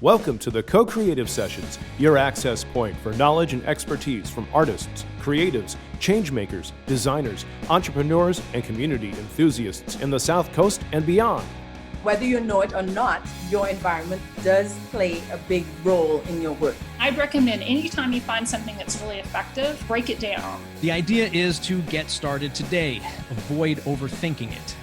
Welcome to the Co-Creative Sessions, your access point for knowledge and expertise from artists, creatives, changemakers, designers, entrepreneurs, and community enthusiasts in the South Coast and beyond. Whether you know it or not, your environment does play a big role in your work. I'd recommend anytime you find something that's really effective, break it down. The idea is to get started today. Avoid overthinking it.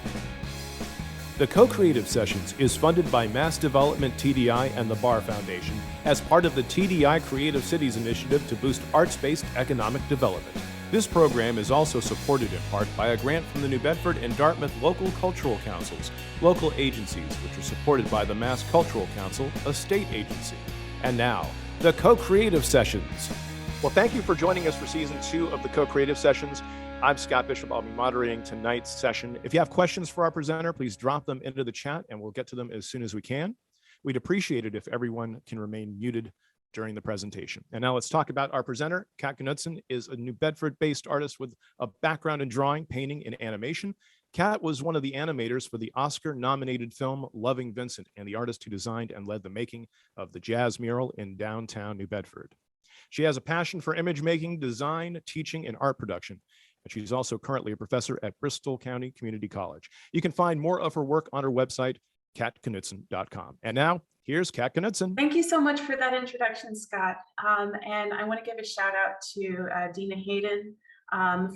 The Co-Creative Sessions is funded by Mass Development TDI and the Barr Foundation as part of the TDI Creative Cities Initiative to boost arts-based economic development. This program is also supported in part by a grant from the New Bedford and Dartmouth local cultural councils, local agencies, which are supported by the Mass Cultural Council, a state agency. And now, the Co-Creative Sessions. Well, thank you for joining us for Season 2 of the Co-Creative Sessions. I'm Scott Bishop. I'll be moderating tonight's session. If you have questions for our presenter, please drop them into the chat and we'll get to them as soon as we can. We'd appreciate it if everyone can remain muted during the presentation. And now let's talk about our presenter. Kat Knutsen is a New Bedford-based artist with a background in drawing, painting, and animation. Kat was one of the animators for the Oscar-nominated film Loving Vincent and the artist who designed and led the making of the Jazz Mural in downtown New Bedford. She has a passion for image making, design, teaching, and art production. And she's also currently a professor at Bristol County Community College. You can find more of her work on her website, katknutsen.com. And now, here's Kat Knutsen. Thank you so much for that introduction, Scott. And I want to give a shout out to Dina Hayden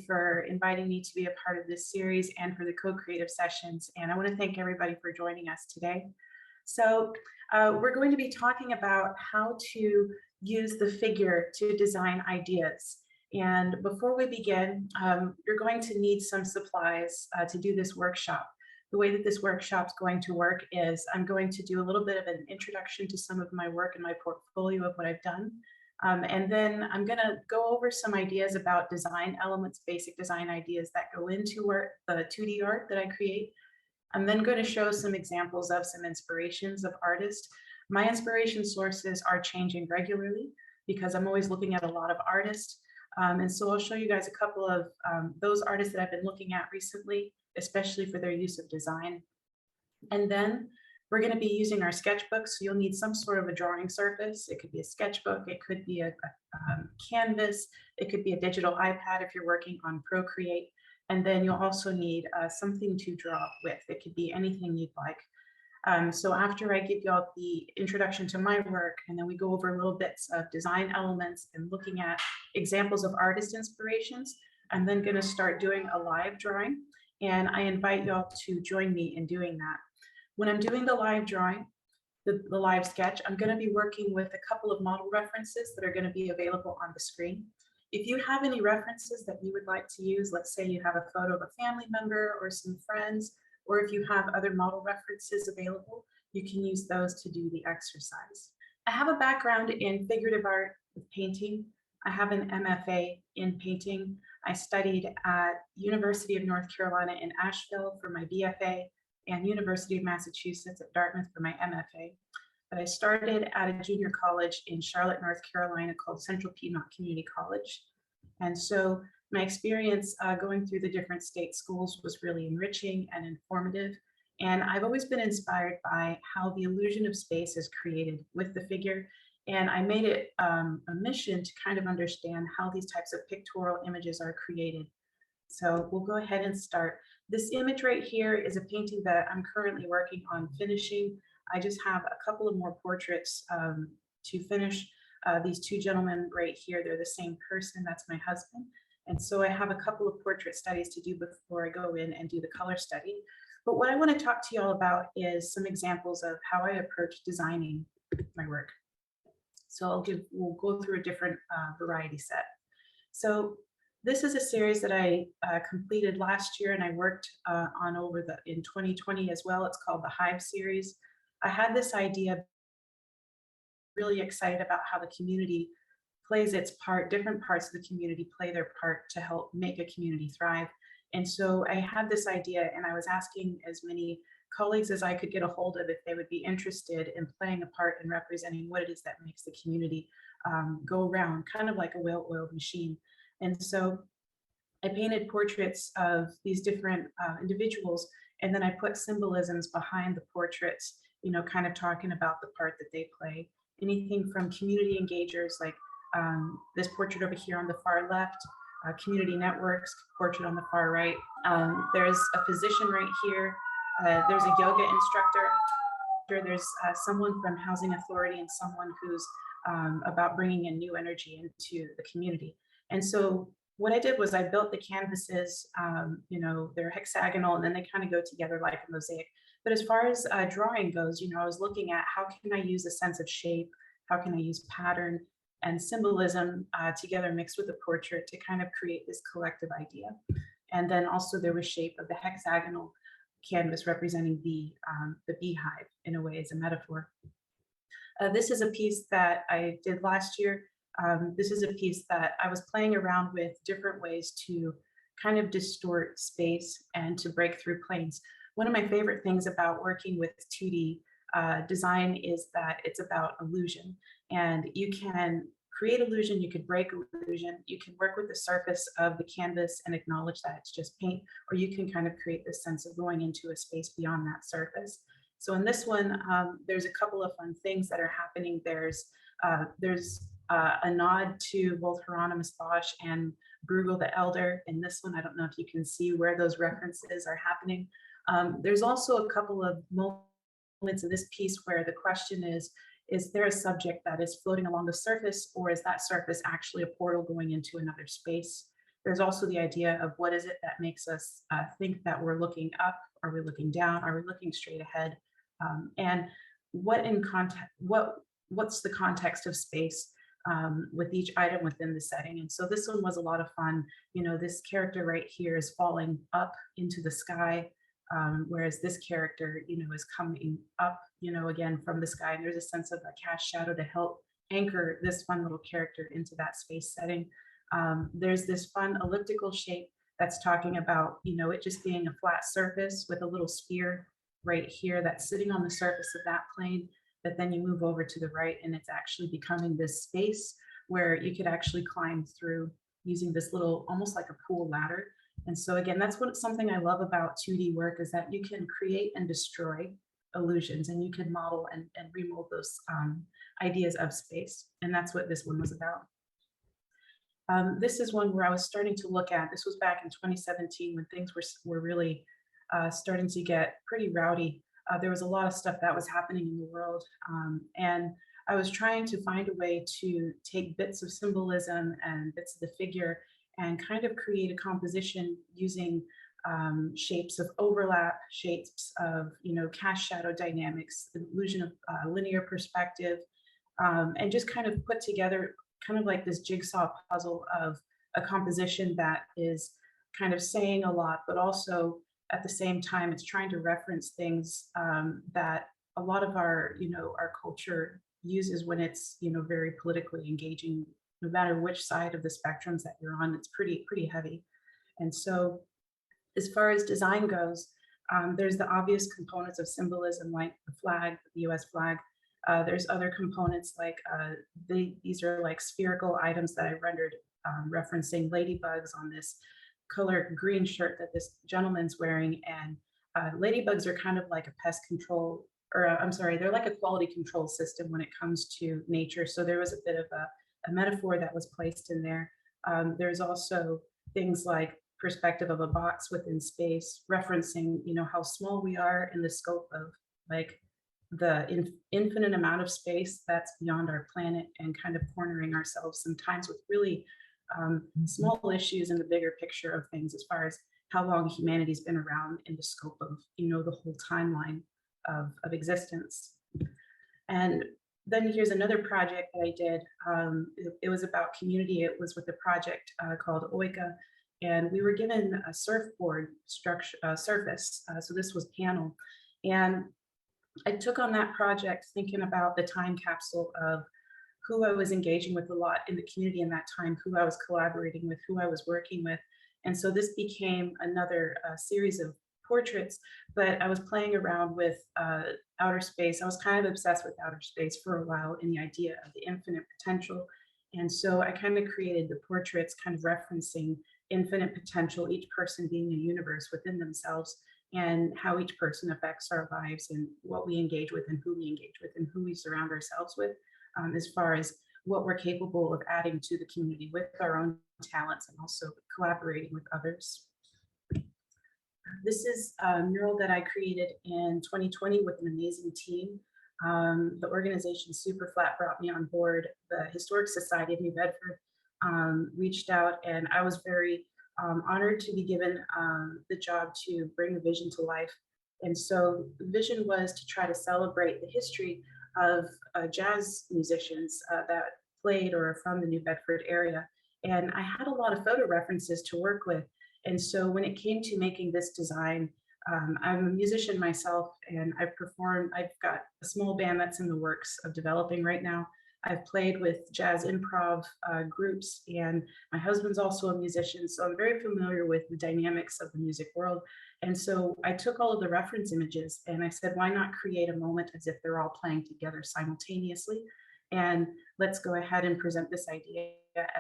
for inviting me to be a part of this series and for the co-creative sessions. And I want to thank everybody for joining us today. So we're going to be talking about how to use the figure to design ideas. And before we begin, you're going to need some supplies to do this workshop. The way that this workshop's going to work is I'm going to do a little bit of an introduction to some of my work and my portfolio of what I've done. And then I'm going to go over some ideas about design elements, basic design ideas that go into the 2D art that I create. I'm then going to show some examples of some inspirations of artists. My inspiration sources are changing regularly because I'm always looking at a lot of artists. And so I'll show you guys a couple of those artists that I've been looking at recently, especially for their use of design. And then we're going to be using our sketchbooks. So you'll need some sort of a drawing surface. It could be a sketchbook. It could be a canvas. It could be a digital iPad if you're working on Procreate. And then you'll also need something to draw with. It could be anything you'd like. So after I give y'all the introduction to my work, and then we go over little bits of design elements and looking at examples of artist inspirations, I'm then going to start doing a live drawing. And I invite y'all to join me in doing that. When I'm doing the live drawing, the live sketch, I'm going to be working with a couple of model references that are going to be available on the screen. If you have any references that you would like to use, let's say you have a photo of a family member or some friends, or if you have other model references available, you can use those to do the exercise. I have a background in figurative art with painting. I have an MFA in painting. I studied at University of North Carolina in Asheville for my BFA and University of Massachusetts at Dartmouth for my MFA. But I started at a junior college in Charlotte, North Carolina called Central Piedmont Community College. And so my experience going through the different state schools was really enriching and informative. And I've always been inspired by how the illusion of space is created with the figure. And I made it a mission to kind of understand how these types of pictorial images are created. So we'll go ahead and start. This image right here is a painting that I'm currently working on finishing. I just have a couple of more portraits to finish. These two gentlemen right here, they're the same person, that's my husband. And so I have a couple of portrait studies to do before I go in and do the color study. But what I want to talk to you all about is some examples of how I approach designing my work. So we'll go through a different variety set. So this is a series that I completed last year and I worked on in 2020 as well. It's called the Hive series. I had this idea, really excited about how the community plays its part, different parts of the community play their part to help make a community thrive. And so I had this idea and I was asking as many colleagues as I could get a hold of if they would be interested in playing a part in representing what it is that makes the community go around, kind of like a well-oiled machine. And so I painted portraits of these different individuals, and then I put symbolisms behind the portraits kind of talking about the part that they play. Anything from community engagers, like this portrait over here on the far left, community networks, portrait on the far right. There's a physician right here. There's a yoga instructor. There's someone from Housing Authority and someone who's about bringing in new energy into the community. And so what I did was I built the canvases, they're hexagonal and then they kind of go together like a mosaic. But as far as drawing goes, I was looking at how can I use a sense of shape? How can I use pattern and symbolism together mixed with the portrait to kind of create this collective idea? And then also there was shape of the hexagonal canvas representing the beehive in a way as a metaphor. This is a piece that I did last year. This is a piece that I was playing around with different ways to kind of distort space and to break through planes. One of my favorite things about working with 2D design is that it's about illusion, and you can create illusion, you could break illusion, you can work with the surface of the canvas and acknowledge that it's just paint, or you can kind of create this sense of going into a space beyond that surface. So in this one, there's a couple of fun things that are happening. There's a nod to both Hieronymus Bosch and Bruegel the Elder. In this one, I don't know if you can see where those references are happening. There's also a couple of moments in this piece where the question is there a subject that is floating along the surface, or is that surface actually a portal going into another space? There's also the idea of what is it that makes us think that we're looking up? Are we looking down? Are we looking straight ahead? And what's the context of space with each item within the setting? And so this one was a lot of fun. This character right here is falling up into the sky, whereas this character, is coming up, again from the sky. And there's a sense of a cast shadow to help anchor this fun little character into that space setting. There's this fun elliptical shape that's talking about, it just being a flat surface with a little sphere right here that's sitting on the surface of that plane. But then you move over to the right and it's actually becoming this space where you could actually climb through using this little, almost like a pool ladder. And so again, that's something I love about 2D work, is that you can create and destroy illusions, and you can model and remold those ideas of space. And that's what this one was about. This is one where I was starting to look at, this was back in 2017 when things were really starting to get pretty rowdy. There was a lot of stuff that was happening in the world. And I was trying to find a way to take bits of symbolism and bits of the figure and kind of create a composition using shapes of overlap, shapes of, cast shadow dynamics, the illusion of linear perspective, and just kind of put together kind of like this jigsaw puzzle of a composition that is kind of saying a lot, but also at the same time, it's trying to reference things that a lot of our culture uses when it's, very politically engaging. No matter which side of the spectrums that you're on, it's pretty heavy. And so as far as design goes, there's the obvious components of symbolism, like the flag, the US flag. There's other components like these are like spherical items that I rendered referencing ladybugs on this color green shirt that this gentleman's wearing. And ladybugs are kind of like a pest control, or I'm sorry, they're like a quality control system when it comes to nature. So there was a bit of a metaphor that was placed in there. There's also things like perspective of a box within space, referencing, how small we are in the scope of like the infinite amount of space that's beyond our planet, and kind of cornering ourselves sometimes with really small issues in the bigger picture of things, as far as how long humanity's been around in the scope of, the whole timeline of existence. And then here's another project that I did. It was about community. It was with a project called Oika, and we were given a surfboard structure surface. So this was panel, and I took on that project thinking about the time capsule of who I was engaging with a lot in the community in that time, who I was collaborating with, who I was working with. And so this became another series of portraits, but I was playing around with outer space. I was kind of obsessed with outer space for a while, in the idea of the infinite potential. And so I kind of created the portraits kind of referencing infinite potential, each person being a universe within themselves. and how each person affects our lives and what we engage with and who we engage with and who we surround ourselves with, as far as what we're capable of adding to the community with our own talents and also collaborating with others. This is a mural that I created in 2020 with an amazing team. The organization Superflat brought me on board. The Historic Society of New Bedford reached out, and I was very honored to be given the job to bring the vision to life. And so the vision was to try to celebrate the history of jazz musicians that played or are from the New Bedford area. And I had a lot of photo references to work with. And so when it came to making this design, I'm a musician myself, and I've got a small band that's in the works of developing right now. I've played with jazz improv groups, and my husband's also a musician, so I'm very familiar with the dynamics of the music world. And so I took all of the reference images and I said, why not create a moment as if they're all playing together simultaneously? And let's go ahead and present this idea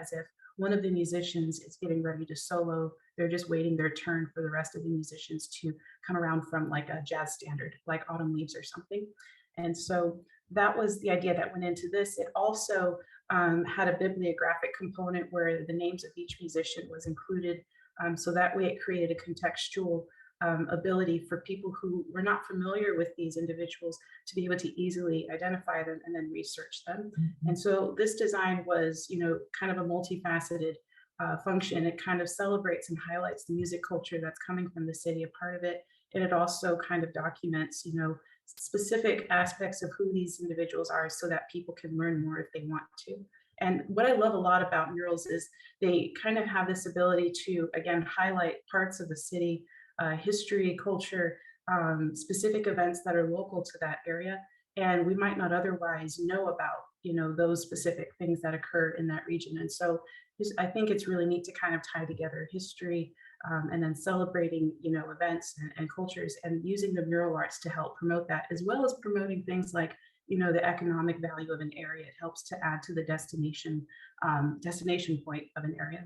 as if one of the musicians is getting ready to solo. They're just waiting their turn for the rest of the musicians to come around from like a jazz standard, like Autumn Leaves or something. And so that was the idea that went into this. It also had a bibliographic component where the names of each musician was included. So that way it created a contextual ability for people who were not familiar with these individuals to be able to easily identify them and then research them. Mm-hmm. And so this design was, kind of a multifaceted function. It kind of celebrates and highlights the music culture that's coming from the city, a part of it. And it also kind of documents, specific aspects of who these individuals are so that people can learn more if they want to. And what I love a lot about murals is they kind of have this ability to, again, highlight parts of the city, history, culture, specific events that are local to that area. And we might not otherwise know about, those specific things that occur in that region. And so I think it's really neat to kind of tie together history and then celebrating, events and cultures and using the mural arts to help promote that, as well as promoting things like, the economic value of an area. It helps to add to the destination point of an area.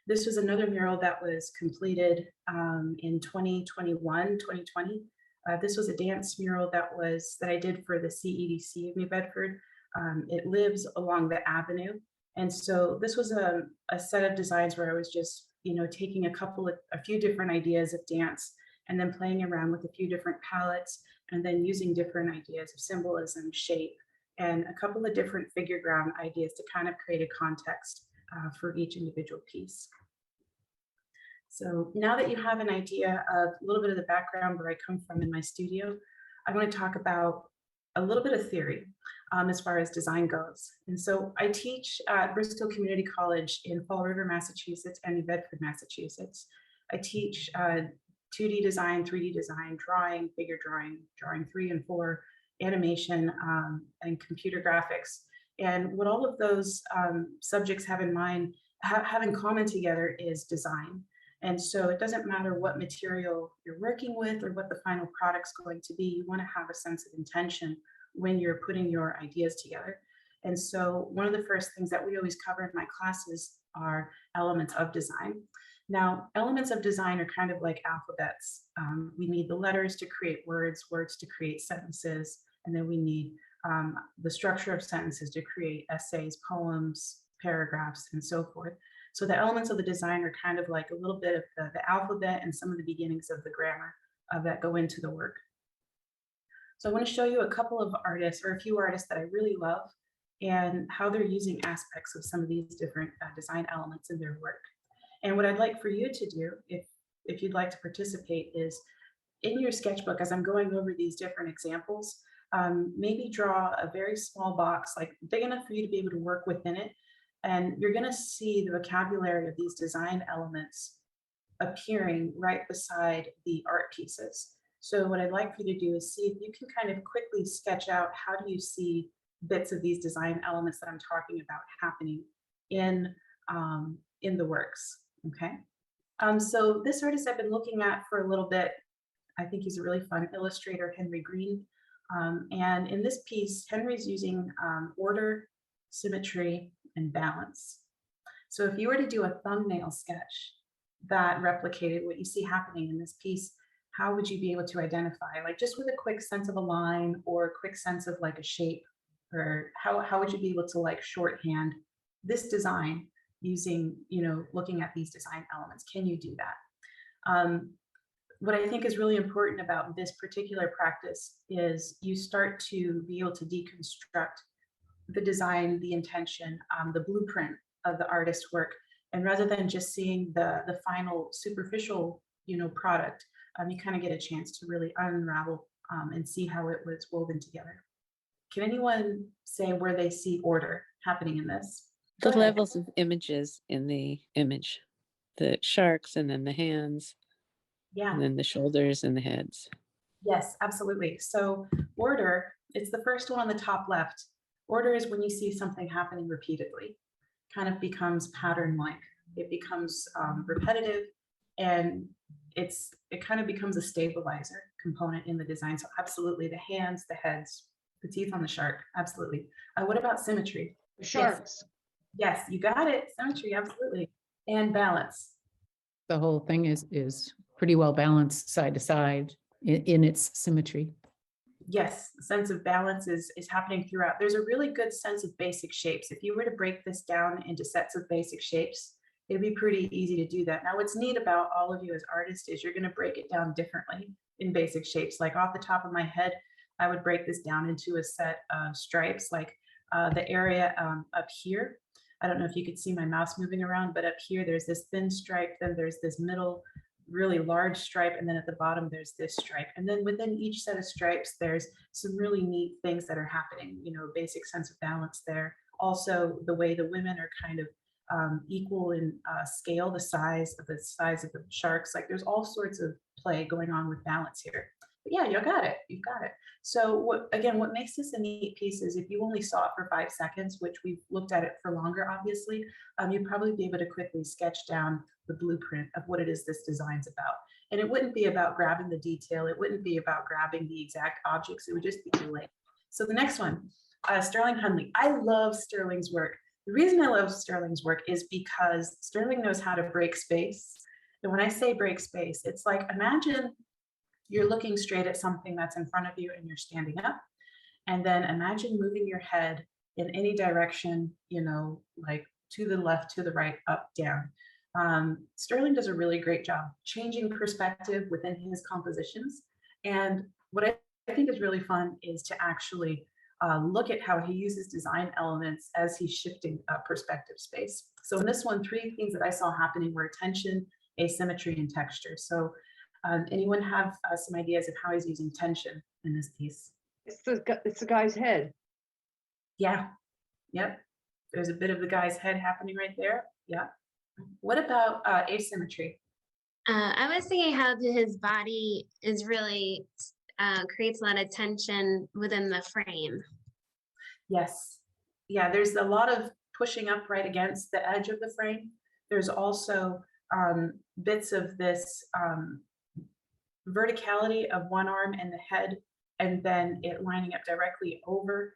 This was another mural that was completed in 2021, 2020. This was a dance mural that I did for the CEDC of New Bedford. It lives along the avenue. And so this was a set of designs where I was just, taking a few different ideas of dance and then playing around with a few different palettes and then using different ideas of symbolism, shape, and a couple of different figure ground ideas to kind of create a context for each individual piece. So now that you have an idea of a little bit of the background where I come from in my studio, I want to talk about a little bit of theory as far as design goes. And so I teach at Bristol Community College in Fall River, Massachusetts and New Bedford, Massachusetts. I teach 2D design, 3D design, drawing, figure drawing, drawing 3 and 4, animation, and computer graphics. And what all of those subjects have in common together is design. And so it doesn't matter what material you're working with or what the final product's going to be, you want to have a sense of intention when you're putting your ideas together. And so one of the first things that we always cover in my classes are elements of design. Now, elements of design are kind of like alphabets. We need the letters to create words, words to create sentences, and then we need the structure of sentences to create essays, poems, paragraphs, and so forth. So the elements of the design are kind of like a little bit of the alphabet and some of the beginnings of the grammar that go into the work. So I want to show you a couple of artists or a few artists that I really love and how they're using aspects of some of these different design elements in their work. And what I'd like for you to do, if you'd like to participate, is in your sketchbook, as I'm going over these different examples, maybe draw a very small box, like big enough for you to be able to work within it. And you're going to see the vocabulary of these design elements appearing right beside the art pieces. So what I'd like for you to do is see if you can kind of quickly sketch out how do you see bits of these design elements that I'm talking about happening in the works, okay? So this artist I've been looking at for a little bit. I think he's a really fun illustrator, Henry Green. And in this piece, Henry's using order, symmetry, and balance. So if you were to do a thumbnail sketch that replicated what you see happening in this piece, how would you be able to identify, like just with a quick sense of a line or a quick sense of like a shape, or how would you be able to like shorthand this design using, looking at these design elements? Can you do that? What I think is really important about this particular practice is you start to be able to deconstruct the design, the intention, the blueprint of the artist's work. And rather than just seeing the final superficial, product, you kind of get a chance to really unravel and see how it was woven together. Can anyone say where they see order happening in this? The levels of images in the image, the sharks and then the hands, Yeah. and then the shoulders and the heads. Yes, absolutely. So order, it's the first one on the top left. Order is when you see something happening repeatedly, kind of becomes pattern-like. It becomes repetitive, and it kind of becomes a stabilizer component in the design. So absolutely, the hands, the heads, the teeth on the shark, absolutely. What about symmetry? Sharks. Yes, you got it. Symmetry, absolutely. And balance. The whole thing is pretty well balanced side to side in its symmetry. Yes, the sense of balance is happening throughout. There's a really good sense of basic shapes. If you were to break this down into sets of basic shapes, it'd be pretty easy to do that. Now, what's neat about all of you as artists is you're going to break it down differently in basic shapes. Like off the top of my head, I would break this down into a set of stripes, like the area up here. I don't know if you could see my mouse moving around, but up here, there's this thin stripe, then there's this middle really large stripe, and then at the bottom there's this stripe, and then within each set of stripes there's some really neat things that are happening, basic sense of balance there. Also, the way the women are kind of equal in scale, the size of the sharks, like there's all sorts of play going on with balance here. But yeah, you've got it. So what makes this a neat piece is if you only saw it for 5 seconds, which we've looked at it for longer, obviously, you'd probably be able to quickly sketch down the blueprint of what it is this design's about. And it wouldn't be about grabbing the detail. It wouldn't be about grabbing the exact objects. It would just be delayed. So the next one, Sterling Hundley. I love Sterling's work. The reason I love Sterling's work is because Sterling knows how to break space. And when I say break space, it's like, imagine you're looking straight at something that's in front of you and you're standing up. And then imagine moving your head in any direction, like to the left, to the right, up, down. Sterling does a really great job changing perspective within his compositions. And what I think is really fun is to actually look at how he uses design elements as he's shifting perspective space. So in this one, 3 things that I saw happening were tension, asymmetry, and texture. So anyone have some ideas of how he's using tension in this piece? It's the guy's head. Yeah. Yep. There's a bit of the guy's head happening right there. Yeah. What about asymmetry? I was thinking how his body is really creates a lot of tension within the frame. Yes. Yeah, there's a lot of pushing up right against the edge of the frame. There's also bits of this verticality of one arm and the head, and then it lining up directly over.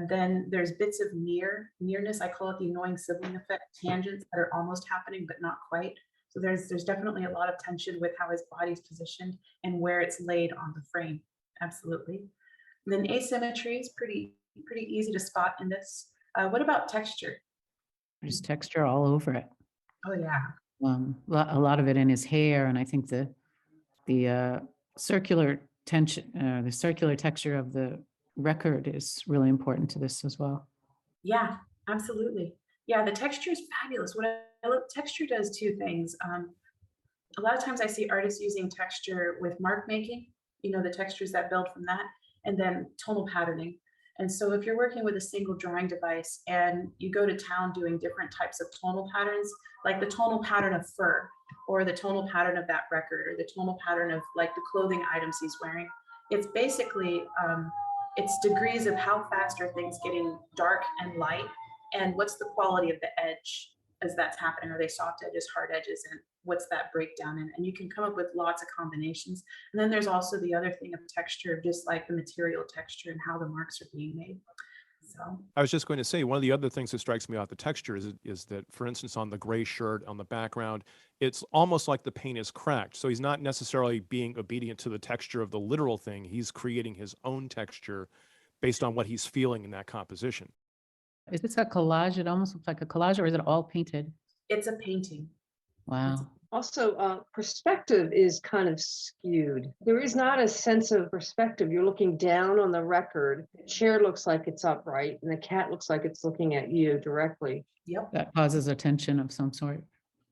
Then there's bits of nearness. I call it the annoying sibling effect, tangents that are almost happening but not quite. So there's definitely a lot of tension with how his body's positioned and where it's laid on the frame. Absolutely. And then asymmetry is pretty easy to spot in this. What about texture? There's texture all over it. Oh yeah. A lot of it in his hair, and I think the circular tension, the circular texture of the record is really important to this as well. Yeah, absolutely. Yeah, the texture is fabulous. What I love, texture does 2 things. A lot of times I see artists using texture with mark making, the textures that build from that, and then tonal patterning. And so if you're working with a single drawing device and you go to town doing different types of tonal patterns, like the tonal pattern of fur, or the tonal pattern of that record, or the tonal pattern of like the clothing items he's wearing, it's basically, it's degrees of how fast are things getting dark and light, and what's the quality of the edge as that's happening. Are they soft edges, hard edges, and what's that breakdown in? And you can come up with lots of combinations. And then there's also the other thing of texture, just like the material texture and how the marks are being made. So I was just going to say, one of the other things that strikes me about the texture is that, for instance, on the gray shirt on the background, it's almost like the paint is cracked. So he's not necessarily being obedient to the texture of the literal thing. He's creating his own texture based on what he's feeling in that composition. Is this a collage? It almost looks like a collage, or is it all painted? it's a painting. Wow. Also, perspective is kind of skewed. There is not a sense of perspective. You're looking down on the record. The chair looks like it's upright, and the cat looks like it's looking at you directly. Yep. That causes a tension of some sort.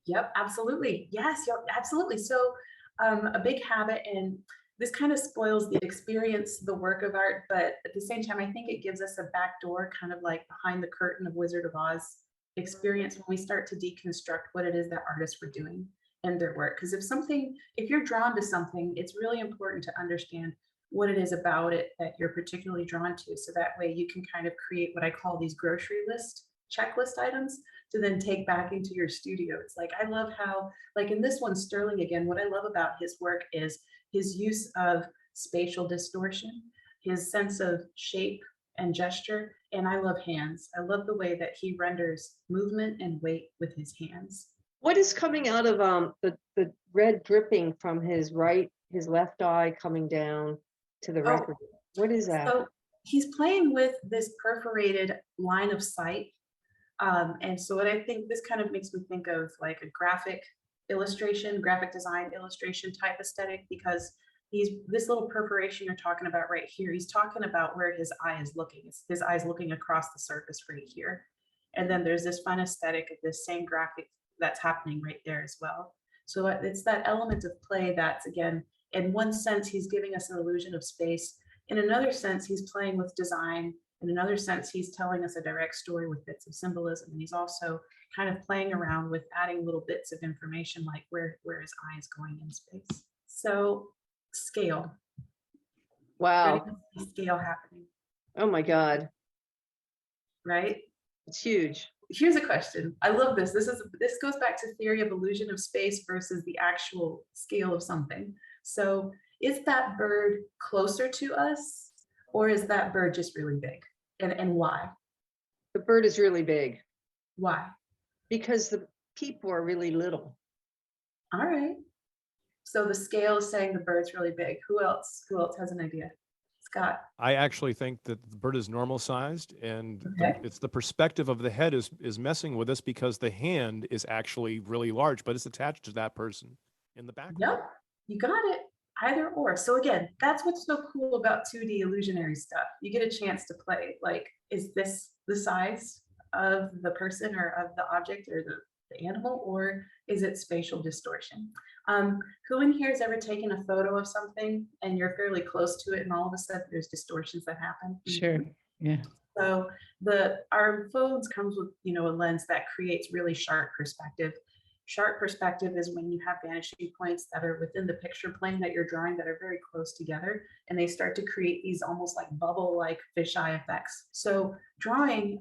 Yep, absolutely. Yes, yep, absolutely. So a big habit, and this kind of spoils the experience, the work of art, but at the same time, I think it gives us a back door, kind of like behind the curtain of Wizard of Oz experience when we start to deconstruct what it is that artists were doing in their work. Because if you're drawn to something, it's really important to understand what it is about it that you're particularly drawn to. So that way you can kind of create what I call these grocery list checklist items to then take back into your studio. It's like, I love how, like in this one, Sterling, again, what I love about his work is his use of spatial distortion, his sense of shape and gesture, and I love hands. I love the way that he renders movement and weight with his hands. What is coming out of the red dripping from his left eye coming down to the record? What is that? So he's playing with this perforated line of sight. And so what I think, this kind of makes me think of like a graphic design illustration type aesthetic, because this little perforation you're talking about right here, he's talking about where his eye is looking. His eye is looking across the surface right here. And then there's this fun aesthetic of this same graphic that's happening right there as well. So it's that element of play that's, again, in one sense, he's giving us an illusion of space. In another sense, he's playing with design. In another sense, he's telling us a direct story with bits of symbolism. And he's also kind of playing around with adding little bits of information, like where his eye is going in space. So scale. Wow. Ready to see scale happening. Oh my God. Right? It's huge. Here's a question. I love this. This goes back to theory of illusion of space versus the actual scale of something. So is that bird closer to us, or is that bird just really big? And why? The bird is really big. Why? Because the people are really little. All right. So the scale is saying the bird's really big. Who else has an idea? Scott. I actually think that the bird is normal sized, and Okay. it's the perspective of the head is messing with us, because the hand is actually really large, but it's attached to that person in the background. Yep, you got it. Either or. So again, that's what's so cool about 2D illusionary stuff. You get a chance to play, like, is this the size of the person or of the object or the animal, or is it spatial distortion? Who in here has ever taken a photo of something and you're fairly close to it and all of a sudden there's distortions that happen? Sure. Yeah. So our phones comes with, a lens that creates really sharp perspective. Sharp perspective is when you have vanishing points that are within the picture plane that you're drawing that are very close together, and they start to create these almost like bubble-like fisheye effects. So drawing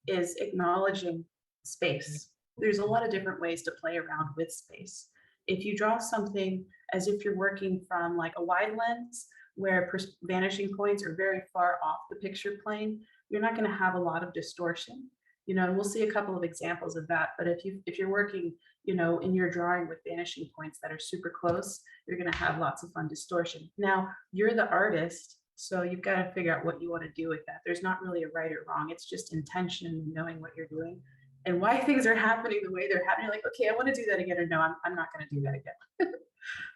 is acknowledging space. There's a lot of different ways to play around with space. If you draw something as if you're working from like a wide lens where vanishing points are very far off the picture plane, you're not going to have a lot of distortion. And we'll see a couple of examples of that. But if you're working, in your drawing with vanishing points that are super close, you're going to have lots of fun distortion. Now, you're the artist, so you've got to figure out what you want to do with that. There's not really a right or wrong. It's just intention, knowing what you're doing and why things are happening the way they're happening. You're like, okay, I want to do that again, or no, I'm not going to do that again.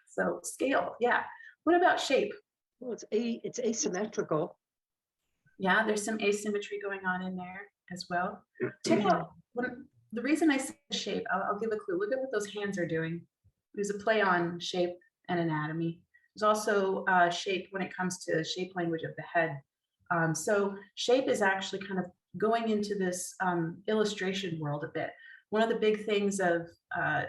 So scale, yeah. What about shape? Well, it's asymmetrical. Yeah, there's some asymmetry going on in there as well. Check out the reason I say shape. I'll give a clue. Look at what those hands are doing. There's a play on shape and anatomy. There's also shape when it comes to shape language of the head. So shape is actually kind of going into this illustration world a bit. One of the big things of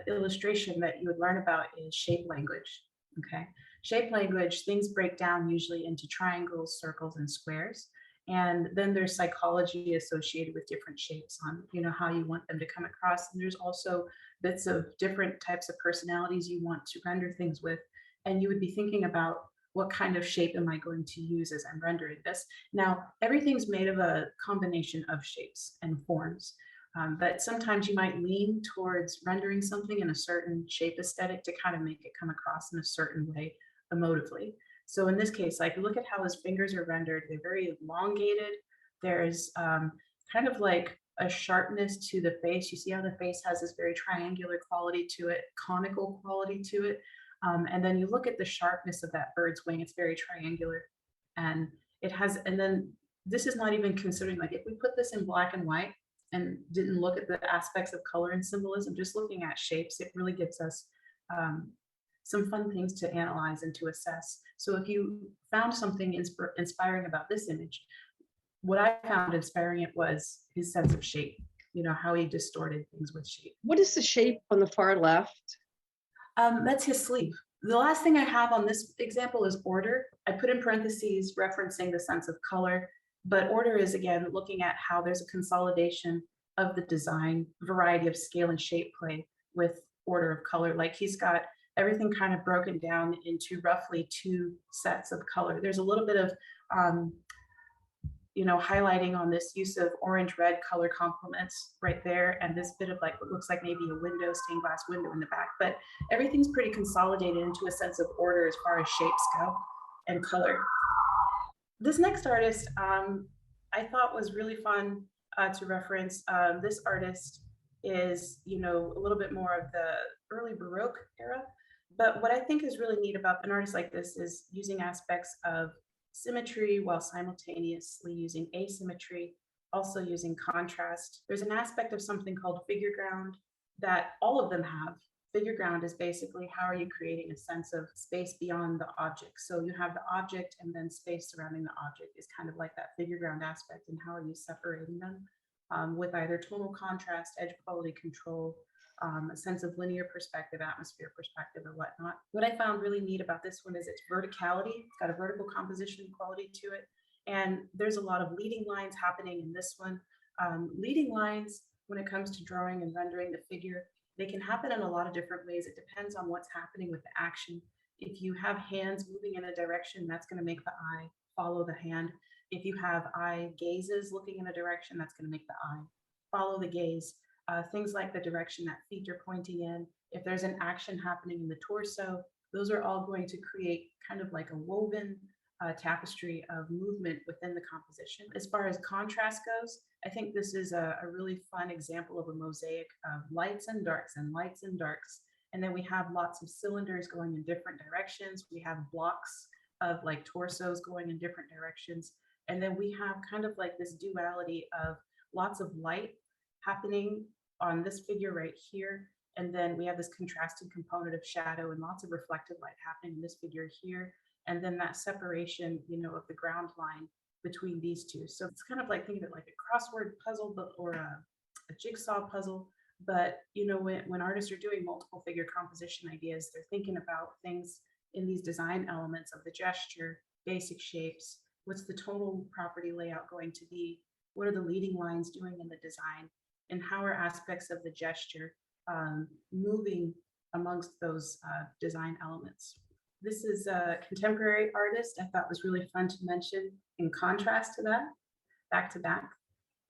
illustration that you would learn about is shape language. Okay, shape language, things break down usually into triangles, circles, and squares. And then there's psychology associated with different shapes on, how you want them to come across. And there's also bits of different types of personalities you want to render things with. And you would be thinking about what kind of shape am I going to use as I'm rendering this? Now, everything's made of a combination of shapes and forms, but sometimes you might lean towards rendering something in a certain shape aesthetic to kind of make it come across in a certain way emotively. So in this case, like look at how his fingers are rendered. They're very elongated. There's kind of like a sharpness to the face. You see how the face has this very triangular quality to it, conical quality to it. And then you look at the sharpness of that bird's wing, it's very triangular. And it has, and then this is not even considering, like if we put this in black and white and didn't look at the aspects of color and symbolism, just looking at shapes, it really gets us some fun things to analyze and to assess. So if you found something inspiring about this image, what I found inspiring it was his sense of shape, you know, how he distorted things with shape. What is the shape on the far left? That's his sleeve. The last thing I have on this example is order. I put in parentheses referencing the sense of color, but order is again looking at how there's a consolidation of the design, variety of scale and shape play with order of color. Like he's got everything kind of broken down into roughly 2 sets of color. There's a little bit of you know, highlighting on this use of orange-red color complements right there, and this bit of like what looks like maybe a window, stained glass window in the back, but everything's pretty consolidated into a sense of order as far as shapes go and color. This next artist I thought was really fun to reference. This artist is, you know, a little bit more of the early Baroque era, but what I think is really neat about an artist like this is using aspects of symmetry while simultaneously using asymmetry, also using contrast. There's an aspect of something called figure ground that all of them have. Figure ground is basically how are you creating a sense of space beyond the object. So you have the object and then space surrounding the object is kind of like that figure ground aspect, and how are you separating them with either tonal contrast, edge quality control, a sense of linear perspective, atmosphere perspective, or whatnot. What I found really neat about this one is its verticality. It's got a vertical composition quality to it. And there's a lot of leading lines happening in this one. Leading lines, when it comes to drawing and rendering the figure, they can happen in a lot of different ways. It depends on what's happening with the action. If you have hands moving in a direction, that's going to make the eye follow the hand. If you have eye gazes looking in a direction, that's going to make the eye follow the gaze. Things like the direction that feet are pointing in. If there's an action happening in the torso, those are all going to create kind of like a woven tapestry of movement within the composition. As far as contrast goes, I think this is a really fun example of a mosaic of lights and darks and lights and darks. And then we have lots of cylinders going in different directions. We have blocks of like torsos going in different directions. And then we have kind of like this duality of lots of light happening on this figure right here. And then we have this contrasted component of shadow and lots of reflective light happening in this figure here. And then that separation, you know, of the ground line between these two. So it's kind of like thinking of it like a crossword puzzle, but or a jigsaw puzzle. But, you know, when artists are doing multiple figure composition ideas, they're thinking about things in these design elements of the gesture, basic shapes. What's the tonal property layout going to be? What are the leading lines doing in the design? And how are aspects of the gesture moving amongst those design elements? This is a contemporary artist I thought was really fun to mention in contrast to that, back to back.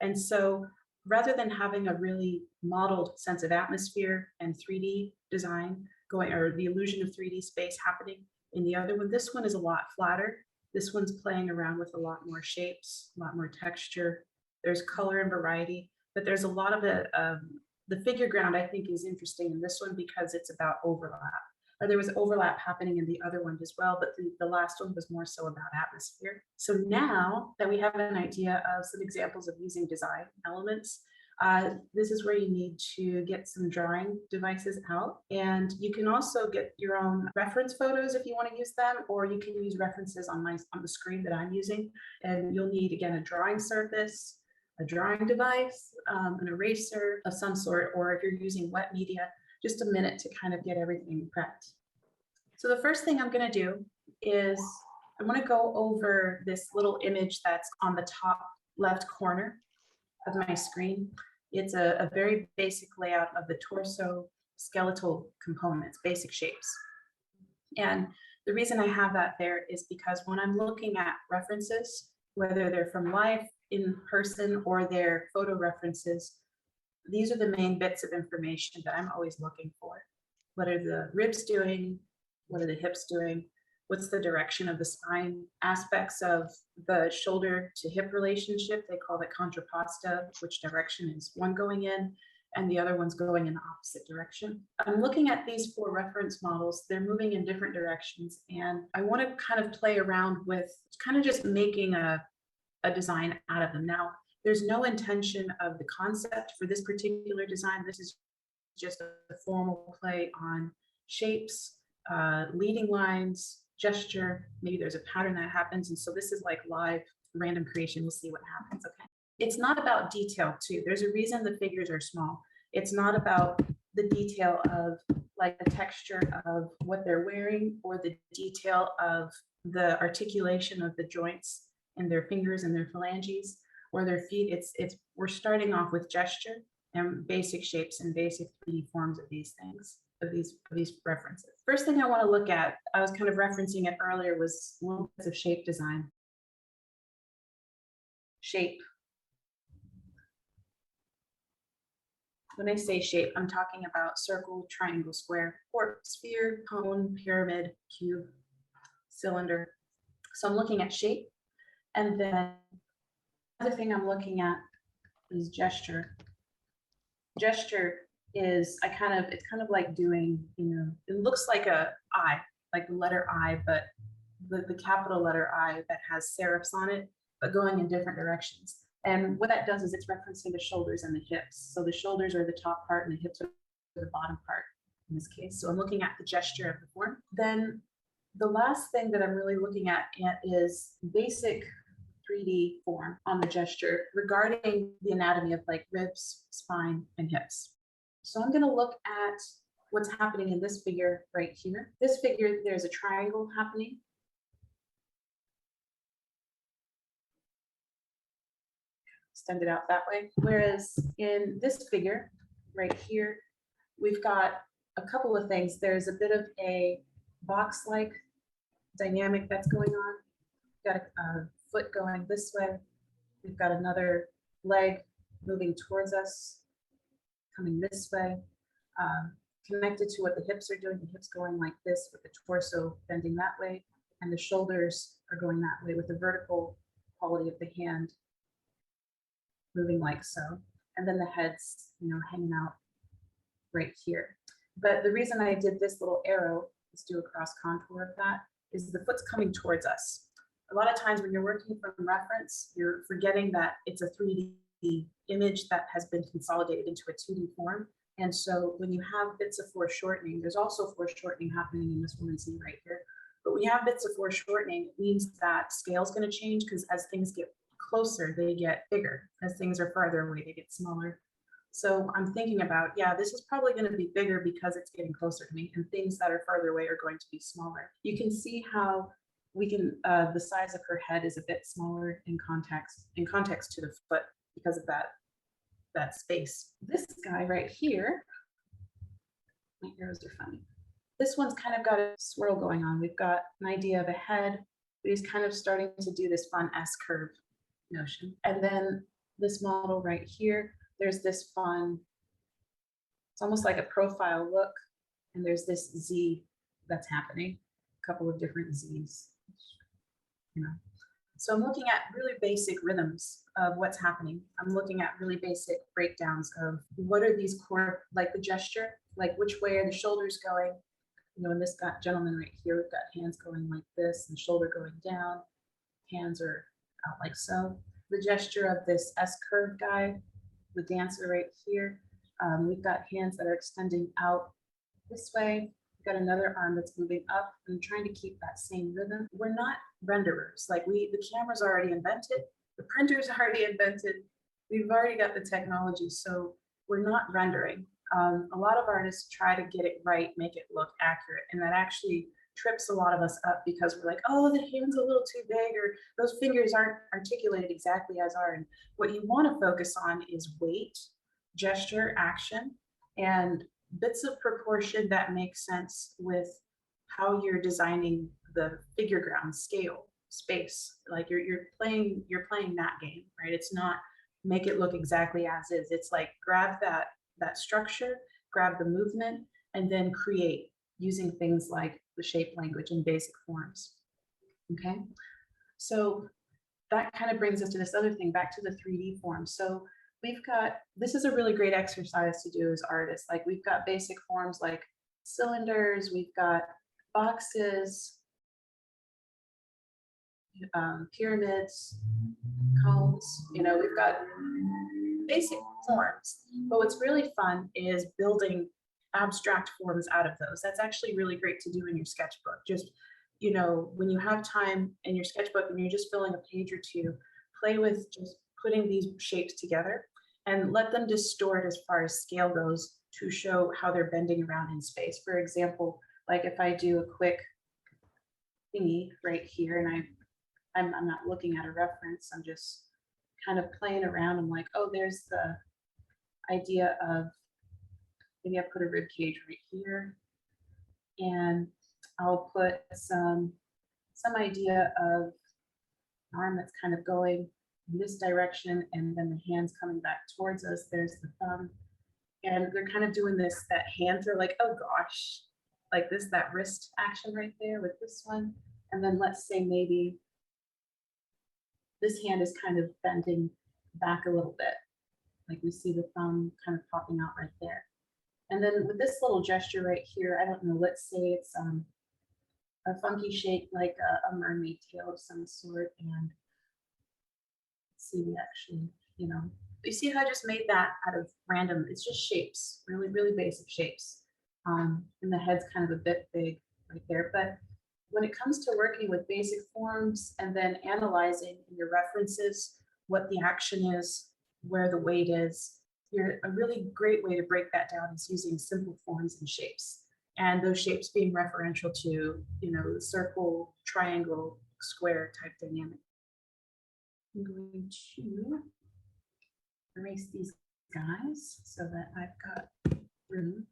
And so rather than having a really modeled sense of atmosphere and 3D design going, or the illusion of 3D space happening in the other one, this one is a lot flatter. This one's playing around with a lot more shapes, a lot more texture. There's color and variety. But there's a lot of it, the figure ground I think is interesting in this one because it's about overlap. Or there was overlap happening in the other one as well, but the last one was more so about atmosphere. So now that we have an idea of some examples of using design elements, this is where you need to get some drawing devices out. And you can also get your own reference photos if you want to use them, or you can use references on the screen that I'm using. And you'll need, again, a drawing surface, a drawing device, an eraser of some sort, or if you're using wet media, just a minute to kind of get everything prepped. So the first thing I'm going to do is I want to go over this little image that's on the top left corner of my screen. It's a very basic layout of the torso skeletal components, basic shapes. And The reason I have that there is because when I'm looking at references, whether they're from life, in person, or they're photo references, these are the main bits of information that I'm always looking for. What are the ribs doing? What are the hips doing? What's the direction of the spine? Aspects of the shoulder to hip relationship, they call it contrapposta, which direction is one going in and the other one's going in the opposite direction. I'm looking at these 4 reference models. They're moving in different directions, and I want to kind of play around with kind of just making a design out of them. Now, there's no intention of the concept for this particular design. This is just a formal play on shapes, leading lines, gesture. Maybe there's a pattern that happens. And so this is like live random creation. We'll see what happens. Okay. It's not about detail too. There's a reason the figures are small. It's not about the detail of like the texture of what they're wearing or the detail of the articulation of the joints in their fingers and their phalanges or their feet. We're starting off with gesture and basic shapes and basic 3D forms of these things, of these references. First thing I want to look at, I was kind of referencing it earlier, was little bits of shape design. Shape. When I say shape, I'm talking about circle, triangle, square, or sphere, cone, pyramid, cube, cylinder. So I'm looking at shape. And then another thing I'm looking at is gesture. Gesture is, it's kind of like doing, it looks like a I, like the letter I, but the capital letter I that has serifs on it, but going in different directions. And what that does is it's referencing the shoulders and the hips. So the shoulders are the top part and the hips are the bottom part in this case. So I'm looking at the gesture of the form. Then the last thing that I'm really looking at is basic 3D form on the gesture regarding the anatomy of like ribs, spine, and hips. So I'm going to look at what's happening in this figure right here. This figure, there's a triangle happening. Extend it out that way. Whereas in this figure right here, we've got a couple of things. There's a bit of a box-like dynamic that's going on. We've got a foot going this way. We've got another leg moving towards us, coming this way, connected to what the hips are doing. The hips going like this with the torso bending that way, and the shoulders are going that way with the vertical quality of the hand moving like so. And then the head's, hanging out right here. But the reason I did this little arrow, let's do a cross contour of that, is the foot's coming towards us. A lot of times when you're working from reference, you're forgetting that it's a 3D image that has been consolidated into a 2D form. And so when you have bits of foreshortening, there's also foreshortening happening in this woman's knee right here. But when you have bits of foreshortening, it means that scale is going to change, because as things get closer, they get bigger. As things are farther away, they get smaller. So I'm thinking about, yeah, this is probably going to be bigger because it's getting closer to me, and things that are farther away are going to be smaller. You can see how we can, the size of her head is a bit smaller in context to the foot because of that space. This guy right here, my arrows are funny. This one's kind of got a swirl going on. We've got an idea of a head, but he's kind of starting to do this fun S-curve notion. And then this model right here, there's this fun, it's almost like a profile look, and there's this Z that's happening, a couple of different Z's. So I'm looking at really basic rhythms of what's happening. I'm looking at really basic breakdowns of what are these core, like the gesture, like which way are the shoulders going? In this gentleman right here, we've got hands going like this and shoulder going down. Hands are out like so. The gesture of this S-curve guy, the dancer right here, we've got hands that are extending out this way. We've got another arm that's moving up and trying to keep that same rhythm. We're not renderers. Like the camera's already invented, the printer's already invented. We've already got the technology, so we're not rendering. A lot of artists try to get it right, make it look accurate, and that actually trips a lot of us up because we're like, oh, the hand's a little too big, or those fingers aren't articulated exactly as are. And what you want to focus on is weight, gesture, action, and bits of proportion that make sense with how you're designing the figure ground scale space. Like you're playing that game, right? It's not make it look exactly as is. It's like grab that structure, grab the movement, and then create using things like the shape language and basic forms. Okay, so that kind of brings us to this other thing, back to the 3D form. So we've got, this is a really great exercise to do as artists. Like we've got basic forms like cylinders, we've got boxes, pyramids, cones, you know, we've got basic forms. But what's really fun is building abstract forms out of those. That's actually really great to do in your sketchbook. Just, you know, when you have time in your sketchbook and you're just filling a page or two, play with just putting these shapes together and let them distort as far as scale goes to show how they're bending around in space. For example, like if I do a quick thingy right here and I'm not looking at a reference, I'm just kind of playing around. I'm like, oh, there's the idea of, maybe I put a rib cage right here, and I'll put some idea of an arm that's kind of going in this direction, and then the hands coming back towards us. There's the thumb, and they're kind of doing this, that hands are like, oh gosh, like this, that wrist action right there with this one. And then let's say maybe this hand is kind of bending back a little bit. Like we see the thumb kind of popping out right there. And then with this little gesture right here, I don't know, let's say it's a funky shape like a mermaid tail of some sort. And let's see, we actually, you know, you see how I just made that out of random, it's just shapes, really, really basic shapes. And the head's kind of a bit big right there. But when it comes to working with basic forms and then analyzing in your references what the action is, where the weight is, a really great way to break that down is using simple forms and shapes. And those shapes being referential to, you know, the circle, triangle, square type dynamic. I'm going to erase these guys so that I've got room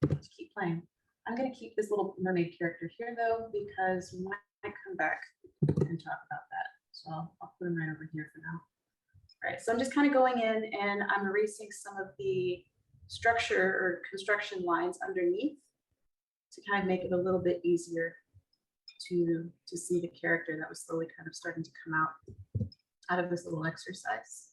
to keep playing. I'm going to keep this little mermaid character here though, because we might come back and talk about that. So I'll put him right over here for now. All right, so I'm just kind of going in and I'm erasing some of the structure or construction lines underneath to kind of make it a little bit easier to see the character that was slowly kind of starting to come out of this little exercise.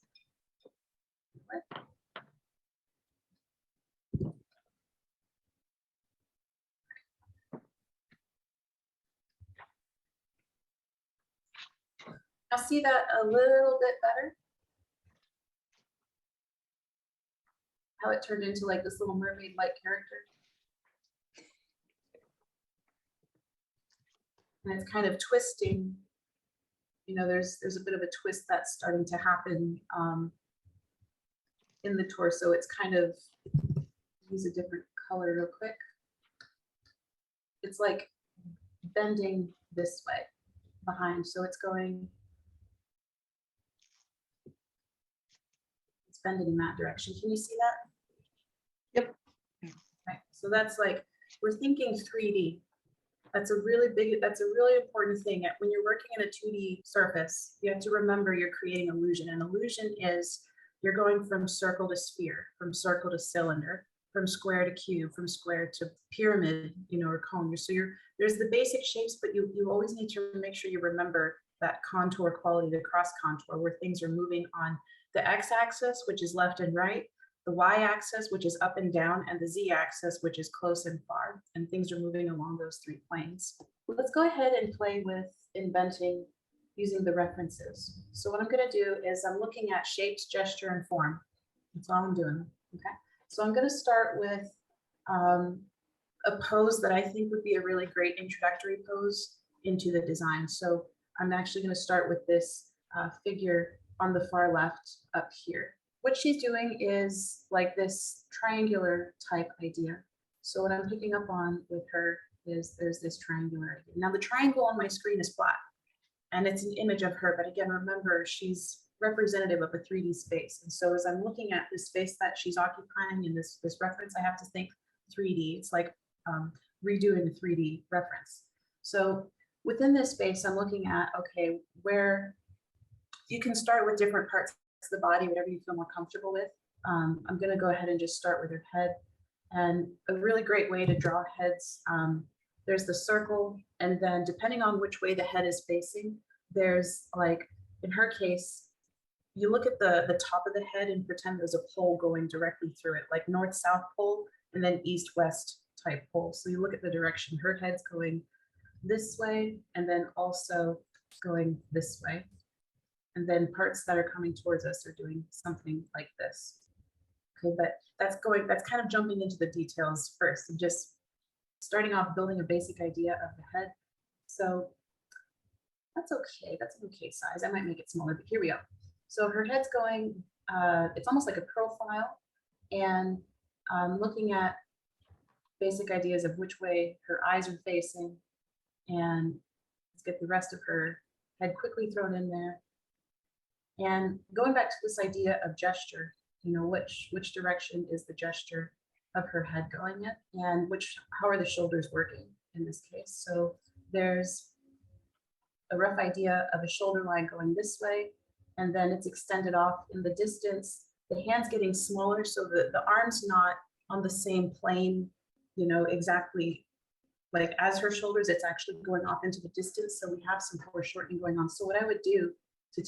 I'll see that a little bit better. How it turned into like this little mermaid-like character. And it's kind of twisting. You know, there's a bit of a twist that's starting to happen in the torso. It's kind of, use a different color real quick. It's like bending this way behind. So it's going, it's bending in that direction. Can you see that? Yep. Right. So that's like, we're thinking 3D. That's a really important thing. When you're working in a 2D surface, you have to remember you're creating illusion. And illusion is you're going from circle to sphere, from circle to cylinder, from square to cube, from square to pyramid, you know, or cone. So there's the basic shapes, but you always need to make sure you remember that contour quality, the cross contour, where things are moving on the x-axis, which is left and right, the y-axis, which is up and down, and the z-axis, which is close and far, and things are moving along those three planes. Let's go ahead and play with inventing using the references. So what I'm going to do is I'm looking at shapes, gesture, and form. That's all I'm doing. Okay. So I'm going to start with a pose that I think would be a really great introductory pose into the design. So I'm actually going to start with this figure on the far left up here. What she's doing is like this triangular type idea. So what I'm picking up on with her is there's this triangular idea. Now the triangle on my screen is flat and it's an image of her, but again, remember she's representative of a 3D space. And so as I'm looking at this space that she's occupying in this reference, I have to think 3D. It's like redoing a 3D reference. So within this space, I'm looking at, okay, where you can start with different parts of the body, whatever you feel more comfortable with. I'm going to go ahead and just start with her head. And a really great way to draw heads, there's the circle, and then depending on which way the head is facing, there's like, in her case, you look at the top of the head and pretend there's a pole going directly through it, like north-south pole, and then east-west type pole. So you look at the direction, her head's going this way, and then also going this way. And then parts that are coming towards us are doing something like this. Okay, but that's kind of jumping into the details first and just starting off building a basic idea of the head. So that's okay, that's an okay size. I might make it smaller, but here we go. So her head's going, it's almost like a profile, and looking at basic ideas of which way her eyes are facing, and let's get the rest of her head quickly thrown in there. And going back to this idea of gesture, you know, which direction is the gesture of her head going in, and how are the shoulders working in this case? So there's a rough idea of a shoulder line going this way, and then it's extended off in the distance. The hand's getting smaller, so the arm's not on the same plane, you know, exactly like as her shoulders, it's actually going off into the distance. So we have some foreshortening going on. So what I would do to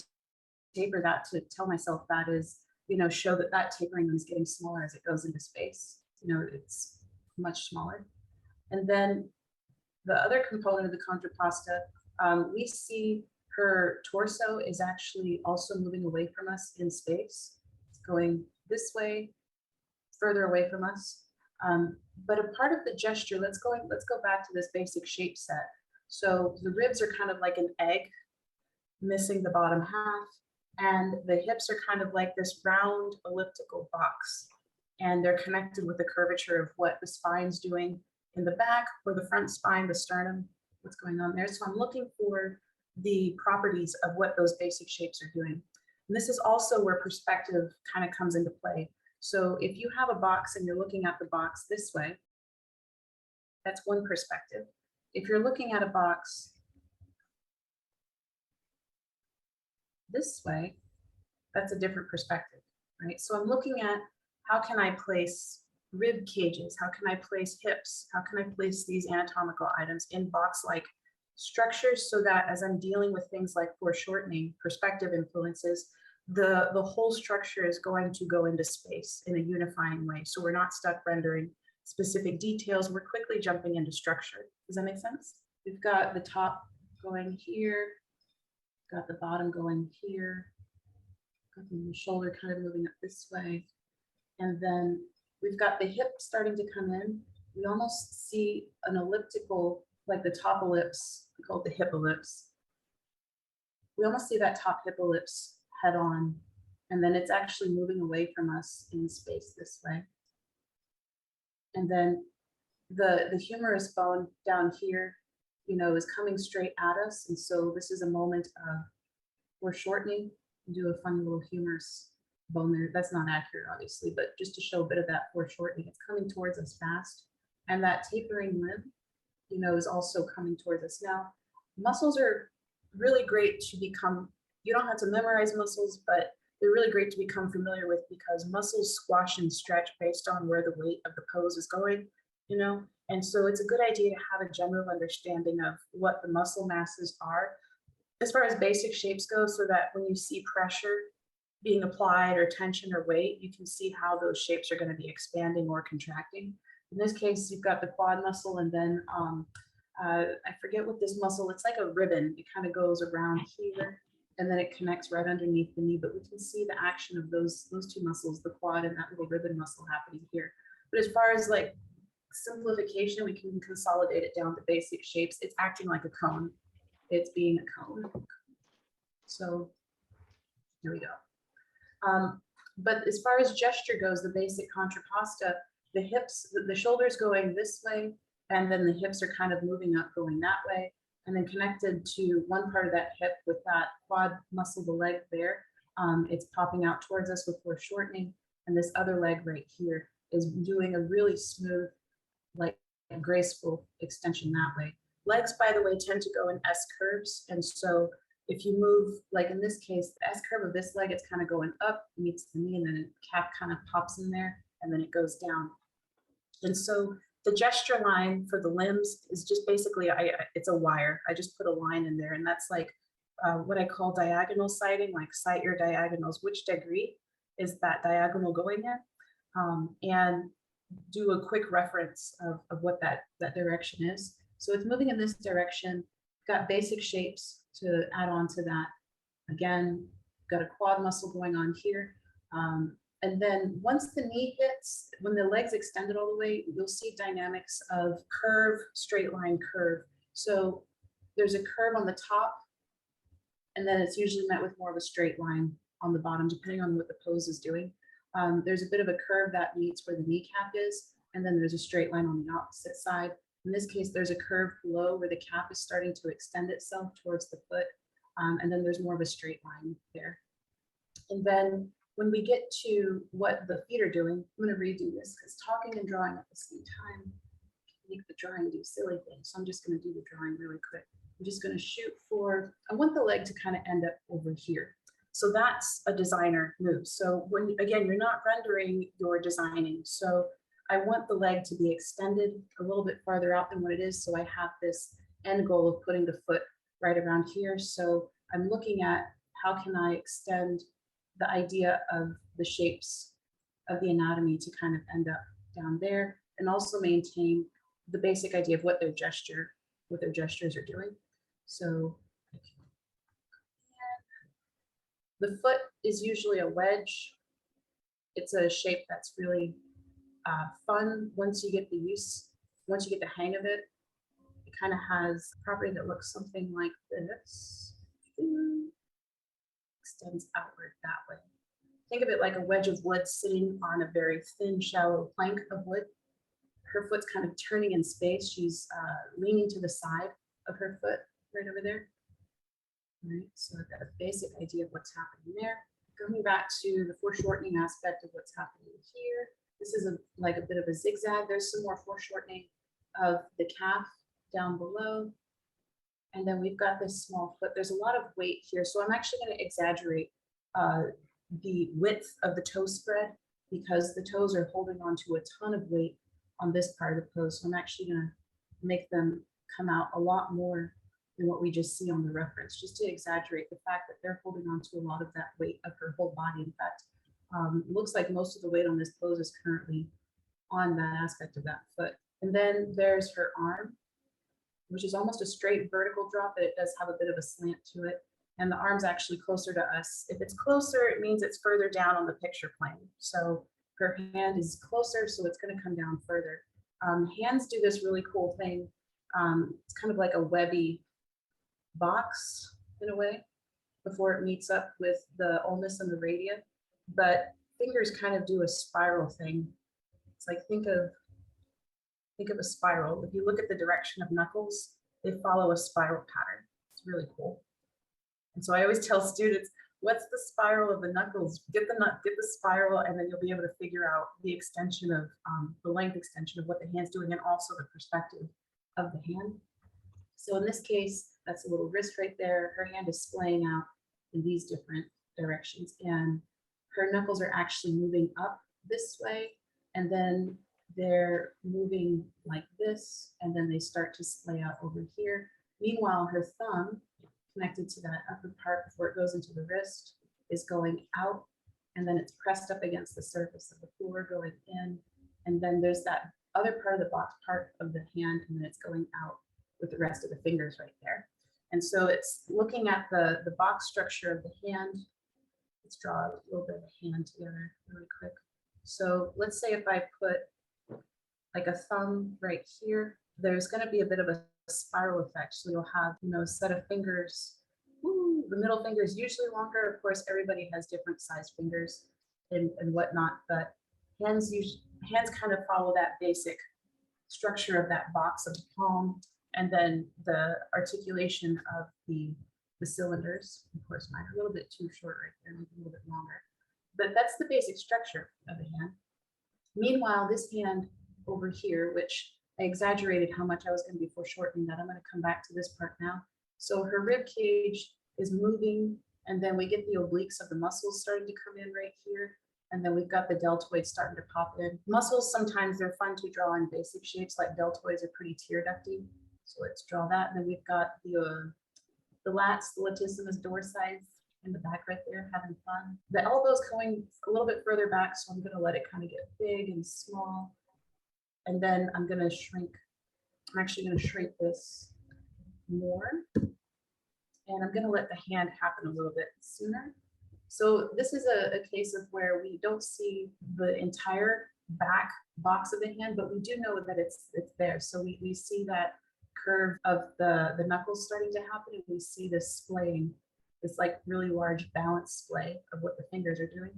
taper that, to tell myself that, is, you know, show that tapering is getting smaller as it goes into space. You know, it's much smaller. And then the other component of the contrapposta, we see her torso is actually also moving away from us in space. It's going this way, further away from us. But a part of the gesture, let's go back to this basic shape set. So the ribs are kind of like an egg, missing the bottom half, and the hips are kind of like this round elliptical box, and they're connected with the curvature of what the spine's doing in the back, or the front spine, the sternum, what's going on there. So I'm looking for the properties of what those basic shapes are doing. And this is also where perspective kind of comes into play. So if you have a box and you're looking at the box this way, that's one perspective. If you're looking at a box this way, that's a different perspective, right? So I'm looking at, how can I place rib cages? How can I place hips? How can I place these anatomical items in box-like structures, so that as I'm dealing with things like foreshortening, perspective influences, the whole structure is going to go into space in a unifying way. So we're not stuck rendering specific details. We're quickly jumping into structure. Does that make sense? We've got the top going here, got the bottom going here, got the shoulder kind of moving up this way. And then we've got the hip starting to come in. We almost see an elliptical, like the top ellipse, we call it the hip ellipse. We almost see that top hip ellipse head on, and then it's actually moving away from us in space this way. And then the humerus bone down here, you know, is coming straight at us. And so this is a moment of foreshortening. Do a funny little humerus bone there. That's not accurate, obviously, but just to show a bit of that foreshortening, it's coming towards us fast. And that tapering limb, you know, is also coming towards us. Now, muscles are really great to become, you don't have to memorize muscles, but they're really great to become familiar with, because muscles squash and stretch based on where the weight of the pose is going, you know? And so it's a good idea to have a general understanding of what the muscle masses are as far as basic shapes go, so that when you see pressure being applied or tension or weight, you can see how those shapes are going to be expanding or contracting. In this case, you've got the quad muscle, and then I forget what this muscle, it's like a ribbon. It kind of goes around here, and then it connects right underneath the knee, but we can see the action of those two muscles, the quad and that little ribbon muscle happening here. But as far as like simplification, we can consolidate it down to basic shapes. It's acting like a cone. It's being a cone. So here we go. But as far as gesture goes, the basic contrapposta, the hips, the shoulders going this way, and then the hips are kind of moving up, going that way, and then connected to one part of that hip with that quad muscle, the leg there. It's popping out towards us with foreshortening, and this other leg right here is doing a really smooth, like a graceful extension that way. Legs, by the way, tend to go in S curves. And so if you move, like in this case, the S curve of this leg, it's kind of going up, meets the knee, and then a calf kind of pops in there, and then it goes down. And so the gesture line for the limbs is just basically, it's a wire. I just put a line in there, and that's like what I call diagonal sighting, like sight your diagonals, which degree is that diagonal going in, and do a quick reference of what that direction is. So it's moving in this direction, got basic shapes to add on to that. Again, got a quad muscle going on here. And then once the knee hits, when the legs extended all the way, you'll see dynamics of curve, straight line, curve. So there's a curve on the top, and then it's usually met with more of a straight line on the bottom, depending on what the pose is doing. There's a bit of a curve that meets where the kneecap is, and then there's a straight line on the opposite side. In this case, there's a curve below where the calf is starting to extend itself towards the foot, and then there's more of a straight line there. And then when we get to what the feet are doing, I'm going to redo this because talking and drawing at the same time can make the drawing do silly things. So I'm just going to do the drawing really quick. I'm just going to shoot for, I want the leg to kind of end up over here. So that's a designer move. So when, again, you're not rendering, you're designing. So I want the leg to be extended a little bit farther out than what it is. So I have this end goal of putting the foot right around here. So I'm looking at how can I extend the idea of the shapes of the anatomy to kind of end up down there, and also maintain the basic idea of what their gestures are doing. So the foot is usually a wedge. It's a shape that's really fun once you get the hang of it. It kind of has a property that looks something like this. Extends outward that way. Think of it like a wedge of wood sitting on a very thin, shallow plank of wood. Her foot's kind of turning in space. She's leaning to the side of her foot right over there. All right, so I've got a basic idea of what's happening there. Going back to the foreshortening aspect of what's happening here. This is like a bit of a zigzag. There's some more foreshortening of the calf down below. And then we've got this small foot. There's a lot of weight here. So I'm actually going to exaggerate the width of the toe spread because the toes are holding on to a ton of weight on this part of the pose. So I'm actually going to make them come out a lot more than what we just see on the reference, just to exaggerate the fact that they're holding on to a lot of that weight of her whole body. In fact, it looks like most of the weight on this pose is currently on that aspect of that foot. And then there's her arm, which is almost a straight vertical drop, but it does have a bit of a slant to it. And the arm's actually closer to us. If it's closer, it means it's further down on the picture plane. So her hand is closer, so it's going to come down further. Hands do this really cool thing. It's kind of like a webby box in a way before it meets up with the ulnus and the radius. But fingers kind of do a spiral thing. It's like think of a spiral. If you look at the direction of knuckles, they follow a spiral pattern. It's really cool. And so I always tell students, what's the spiral of the knuckles? Get the spiral, and then you'll be able to figure out the extension of the length extension of what the hand's doing, and also the perspective of the hand. So in this case, that's a little wrist right there. Her hand is splaying out in these different directions, and her knuckles are actually moving up this way, and then they're moving like this, and then they start to splay out over here. Meanwhile, her thumb, connected to that upper part before it goes into the wrist, is going out, and then it's pressed up against the surface of the floor going in, and then there's that other part of the box part of the hand, and then it's going out with the rest of the fingers right there. And so it's looking at the box structure of the hand. Let's draw a little bit of the hand together really quick. So let's say if I put like a thumb right here, there's going to be a bit of a spiral effect. So you'll have, a set of fingers. Ooh, the middle finger is usually longer. Of course, everybody has different size fingers and whatnot, but hands kind of follow that basic structure of that box of the palm, and then the articulation of the cylinders. Of course, mine are a little bit too short right there, maybe a little bit longer, but that's the basic structure of the hand. Meanwhile, this hand over here, which I exaggerated how much I was going to be foreshortening that. I'm going to come back to this part now. So her rib cage is moving, and then we get the obliques of the muscles starting to come in right here. And then we've got the deltoids starting to pop in. Muscles, sometimes they're fun to draw in basic shapes, like deltoids are pretty tear ducty. So let's draw that. And then we've got the lats, the latissimus dorsi in the back right there, having fun. The elbow's going a little bit further back, so I'm gonna let it kind of get big and small. And then I'm gonna shrink, I'm actually gonna shrink this more. And I'm gonna let the hand happen a little bit sooner. So this is a case of where we don't see the entire back box of the hand, but we do know that it's there. So we see that curve of the knuckles starting to happen, and we see this splaying, this like really large balance splay of what the fingers are doing.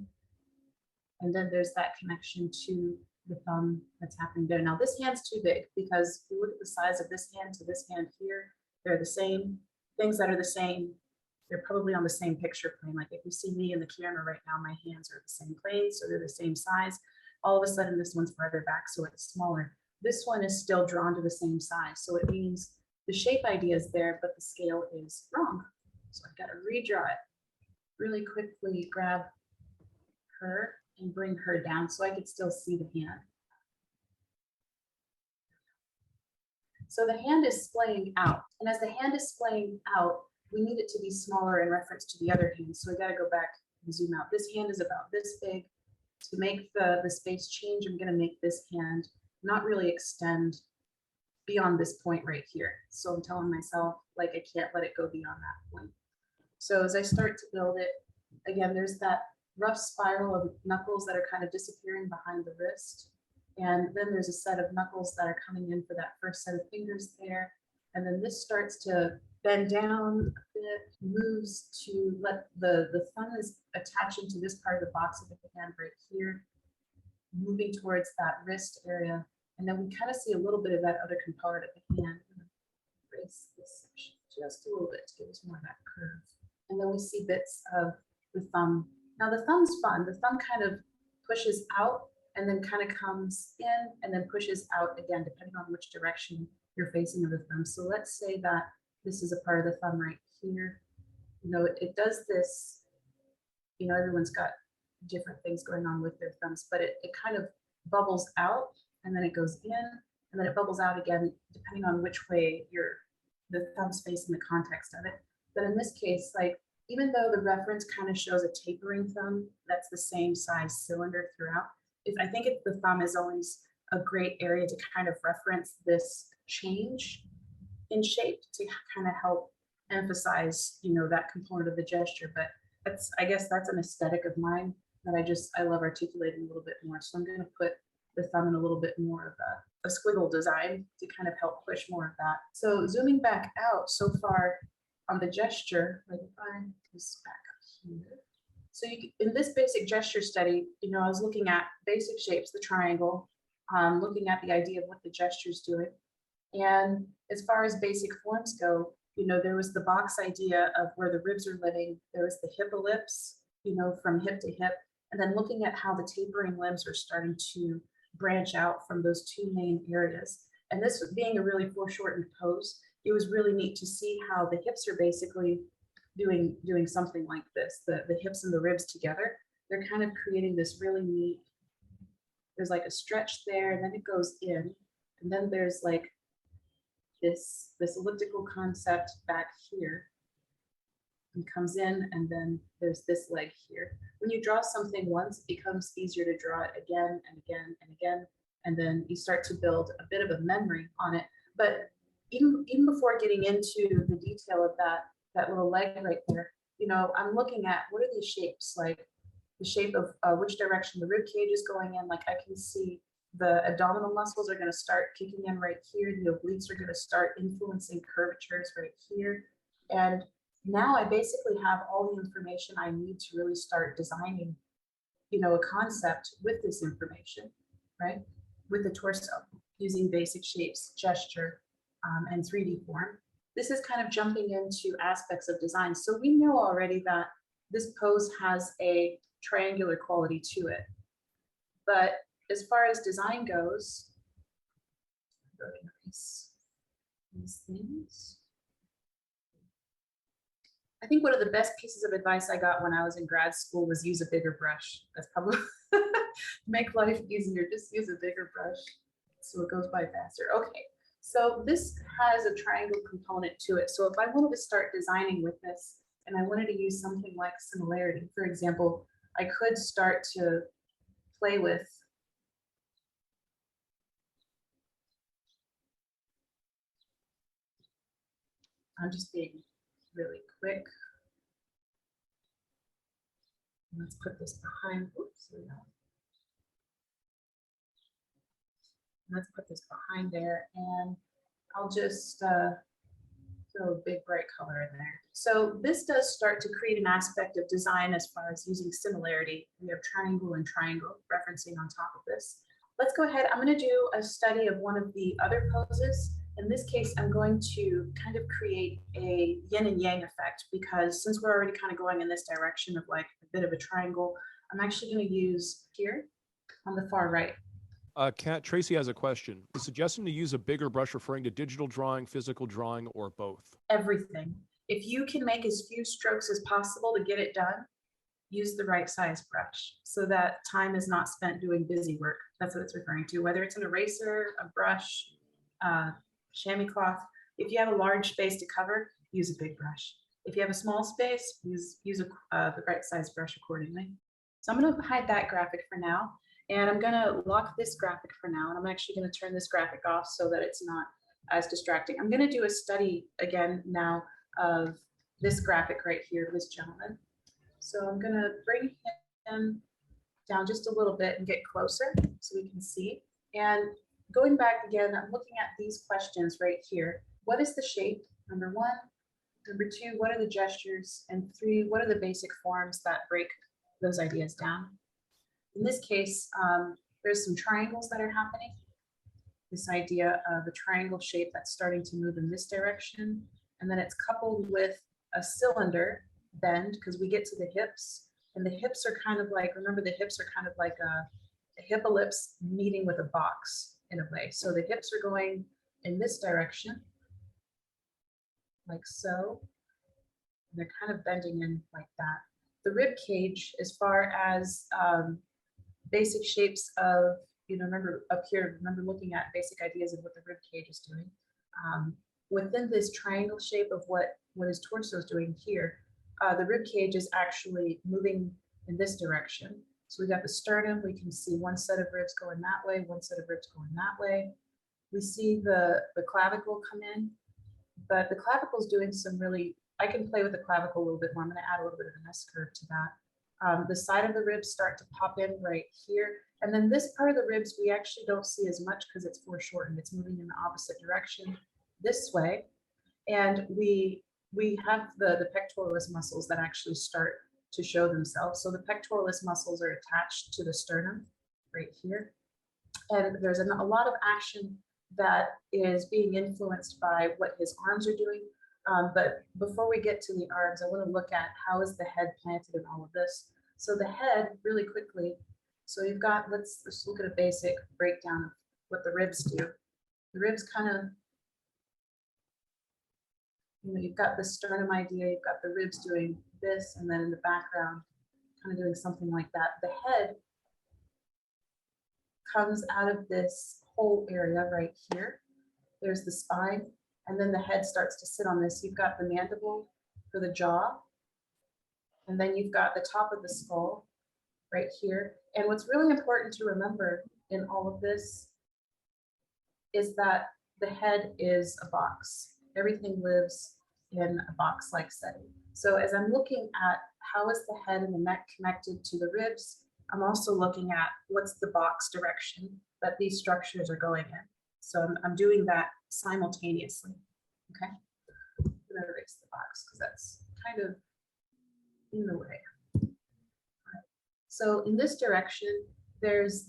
And then there's that connection to the thumb that's happening there. Now this hand's too big, because if you look at the size of this hand to this hand here, they're the same. Things that are the same, they're probably on the same picture plane. Like if you see me in the camera right now, my hands are the same plane, so they're the same size. All of a sudden, this one's farther back, so it's smaller. This one is still drawn to the same size, so it means the shape idea is there, but the scale is wrong. So I've got to redraw it. Really quickly grab her and bring her down so I could still see the hand. So the hand is splaying out, and as the hand is splaying out, we need it to be smaller in reference to the other hand. So I got to go back and zoom out. This hand is about this big. To make the space change, I'm going to make this hand not really extend beyond this point right here. So I'm telling myself, like, I can't let it go beyond that point. So as I start to build it, again, there's that rough spiral of knuckles that are kind of disappearing behind the wrist. And then there's a set of knuckles that are coming in for that first set of fingers there. And then this starts to bend down a bit, moves to let the thumb is attaching to this part of the box of the hand right here, moving towards that wrist area. And then we kind of see a little bit of that other component of the hand. Raise this section just a little bit to give us more of that curve. And then we see bits of the thumb. Now the thumb's fun. The thumb kind of pushes out and then kind of comes in and then pushes out again, depending on which direction you're facing of the thumb. So let's say that this is a part of the thumb right here. You know, it does this, you know, everyone's got different things going on with their thumbs, but it kind of bubbles out and then it goes in and then it bubbles out again, depending on which way the thumb's facing the context of it. But in this case, like, even though the reference kind of shows a tapering thumb, that's the same size cylinder throughout. I think the thumb is always a great area to kind of reference this change in shape to kind of help emphasize, you know, that component of the gesture. But I guess that's an aesthetic of mine that I love articulating a little bit more. So I'm going to put the thumb in a little bit more of a squiggle design to kind of help push more of that. So zooming back out so far on the gesture, like if I just back up here. So in this basic gesture study, you know, I was looking at basic shapes, the triangle, looking at the idea of what the gesture is doing. And as far as basic forms go, you know, there was the box idea of where the ribs are living. There was the hip ellipse, you know, from hip to hip. And then looking at how the tapering limbs are starting to branch out from those two main areas. And this being a really foreshortened pose, it was really neat to see how the hips are basically doing something like this. The hips and the ribs together, they're kind of creating this really neat, there's like a stretch there, and then it goes in. And then there's like this elliptical concept back here and comes in, and then there's this leg here. When you draw something once, it becomes easier to draw it again and again and again, and then you start to build a bit of a memory on it. But even before getting into the detail of that little leg right there, you know, I'm looking at what are these shapes, like the shape of which direction the rib cage is going in. Like I can see the abdominal muscles are going to start kicking in right here. The obliques are going to start influencing curvatures right here. And now I basically have all the information I need to really start designing, you know, a concept with this information, right? With the torso, using basic shapes, gesture, and 3D form. This is kind of jumping into aspects of design. So we know already that this pose has a triangular quality to it. But as far as design goes, erase these things. I think one of the best pieces of advice I got when I was in grad school was use a bigger brush. That's probably make life easier. Just use a bigger brush so it goes by faster. Okay, so this has a triangle component to it. So if I wanted to start designing with this and I wanted to use something like similarity, for example, I could start to play with I'm just being really quick. Let's put this behind. Oops, there we go. Let's put this behind there, and I'll just throw a big bright color in there. So this does start to create an aspect of design as far as using similarity. We have triangle and triangle referencing on top of this. Let's go ahead. I'm going to do a study of one of the other poses. In this case, I'm going to kind of create a yin and yang effect, because since we're already kind of going in this direction of like a bit of a triangle, I'm actually going to use here on the far right. Tracy has a question. Is suggesting to use a bigger brush referring to digital drawing, physical drawing, or both? Everything. If you can make as few strokes as possible to get it done, use the right size brush so that time is not spent doing busy work. That's what it's referring to, whether it's an eraser, a brush, chamois cloth. If you have a large space to cover, use a big brush. If you have a small space, use the right size brush accordingly. So I'm going to hide that graphic for now, and I'm going to lock this graphic for now, and I'm actually going to turn this graphic off so that it's not as distracting. I'm going to do a study again now of this graphic right here, this gentleman. So I'm going to bring him down just a little bit and get closer so we can see. And going back again, I'm looking at these questions right here. What is the shape? Number one. Number two, what are the gestures? And three, what are the basic forms that break those ideas down? In this case, there's some triangles that are happening. This idea of a triangle shape that's starting to move in this direction. And then it's coupled with a cylinder bend, because we get to the hips. And the hips are kind of like, remember, the hips are kind of like a hip ellipse meeting with a box in a way. So the hips are going in this direction, like so. And they're kind of bending in like that. The rib cage, as far as basic shapes of, remember up here, remember looking at basic ideas of what the rib cage is doing. Within this triangle shape of what his torso is doing here, the rib cage is actually moving in this direction. So we got the sternum, we can see one set of ribs going that way, one set of ribs going that way. We see the clavicle come in, but the clavicle is doing some really, I can play with the clavicle a little bit more. I'm going to add a little bit of an S curve to that. The side of the ribs start to pop in right here. And then this part of the ribs, we actually don't see as much because it's foreshortened. It's moving in the opposite direction this way. And we have the pectoralis muscles that actually start to show themselves. So the pectoralis muscles are attached to the sternum right here. And there's a lot of action that is being influenced by what his arms are doing. But before we get to the arms, I want to look at how is the head planted in all of this. So the head, really quickly, so you've got, let's look at a basic breakdown of what the ribs do. The ribs kind of, you've got the sternum idea, you've got the ribs doing this, and then in the background, kind of doing something like that. The head comes out of this whole area right here. There's the spine, and then the head starts to sit on this. You've got the mandible for the jaw, and then you've got the top of the skull right here. And what's really important to remember in all of this is that the head is a box. Everything lives in a box-like setting. So as I'm looking at how is the head and the neck connected to the ribs, I'm also looking at what's the box direction that these structures are going in. So I'm doing that simultaneously, okay? I'm gonna erase the box because that's kind of in the way. All right. So in this direction, there's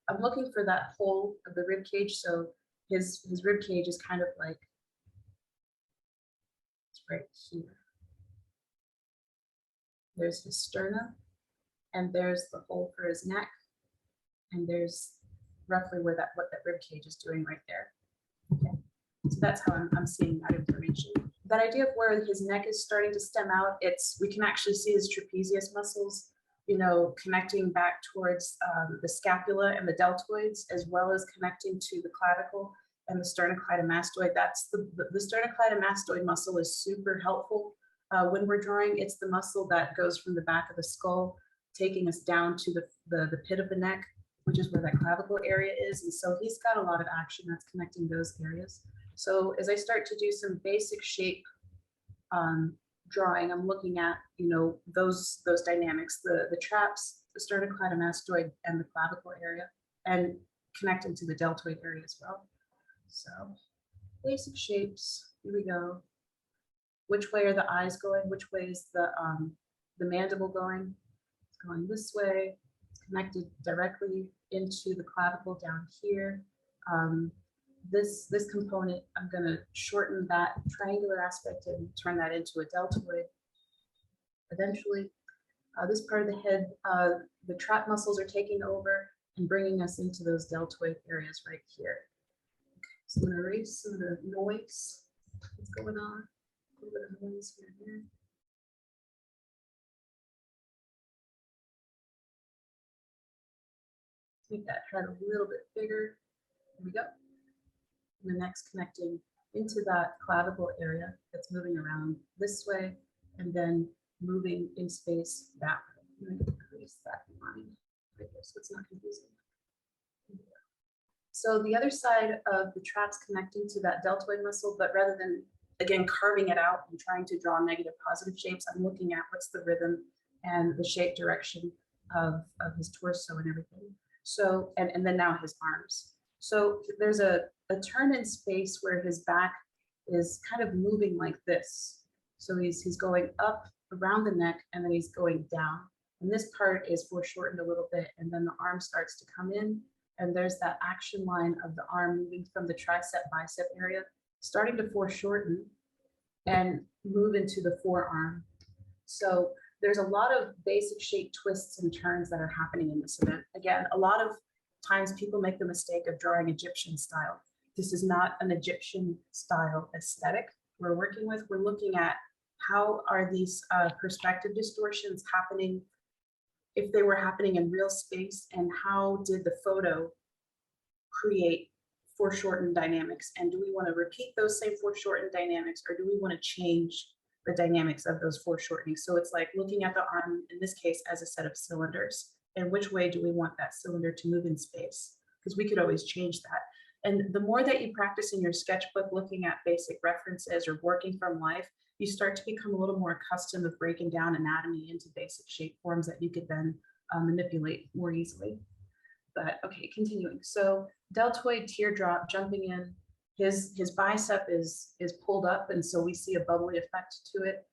I'm looking for that hole of the rib cage. So his rib cage is kind of like, it's right here. There's his sternum, and there's the hole for his neck, and there's roughly what that rib cage is doing right there. Okay. So that's how I'm seeing that information. That idea of where his neck is starting to stem out, we can actually see his trapezius muscles, you know, connecting back towards the scapula and the deltoids, as well as connecting to the clavicle and the sternocleidomastoid. That's the sternocleidomastoid muscle is super helpful when we're drawing. It's the muscle that goes from the back of the skull, taking us down to the pit of the neck, which is where that clavicle area is. And so he's got a lot of action that's connecting those areas. So as I start to do some basic shape drawing, I'm looking at, you know, those dynamics, the traps, the sternocleidomastoid, and the clavicle area, and connecting to the deltoid area as well. So basic shapes, here we go. Which way are the eyes going? Which way is the mandible going? It's going this way. It's connected directly into the clavicle down here. This component, I'm going to shorten that triangular aspect and turn that into a deltoid eventually. This part of the head, the trap muscles are taking over and bringing us into those deltoid areas right here. Okay, so I'm going to erase some of the noise that's going on. A little bit of noise here and there. Make that head a little bit bigger. There we go. And the neck's connecting into that clavicle area that's moving around this way and then moving in space that way. I'm going to increase that line right there so it's not confusing. So the other side of the trap's connecting to that deltoid muscle, but rather than, again, carving it out and trying to draw negative positive shapes, I'm looking at what's the rhythm and the shape direction of his torso and everything. So, and then now his arms. So there's a turn in space where his back is kind of moving like this. So he's going up around the neck and then he's going down. And this part is foreshortened a little bit, and then the arm starts to come in, and there's that action line of the arm moving from the tricep bicep area, starting to foreshorten and move into the forearm. So there's a lot of basic shape twists and turns that are happening in this event. Again, a lot of times people make the mistake of drawing Egyptian style. This is not an Egyptian style aesthetic we're working with. We're looking at how are these perspective distortions happening, if they were happening in real space, and how did the photo create foreshortened dynamics, and do we want to repeat those same foreshortened dynamics, or do we want to change the dynamics of those foreshortenings? So it's like looking at the arm, in this case, as a set of cylinders, and which way do we want that cylinder to move in space? Because we could always change that. And the more that you practice in your sketchbook looking at basic references or working from life, you start to become a little more accustomed with breaking down anatomy into basic shape forms that you could then manipulate more easily. But okay, continuing. So deltoid teardrop jumping in, his bicep is pulled up, and so we see a bubbly effect to it.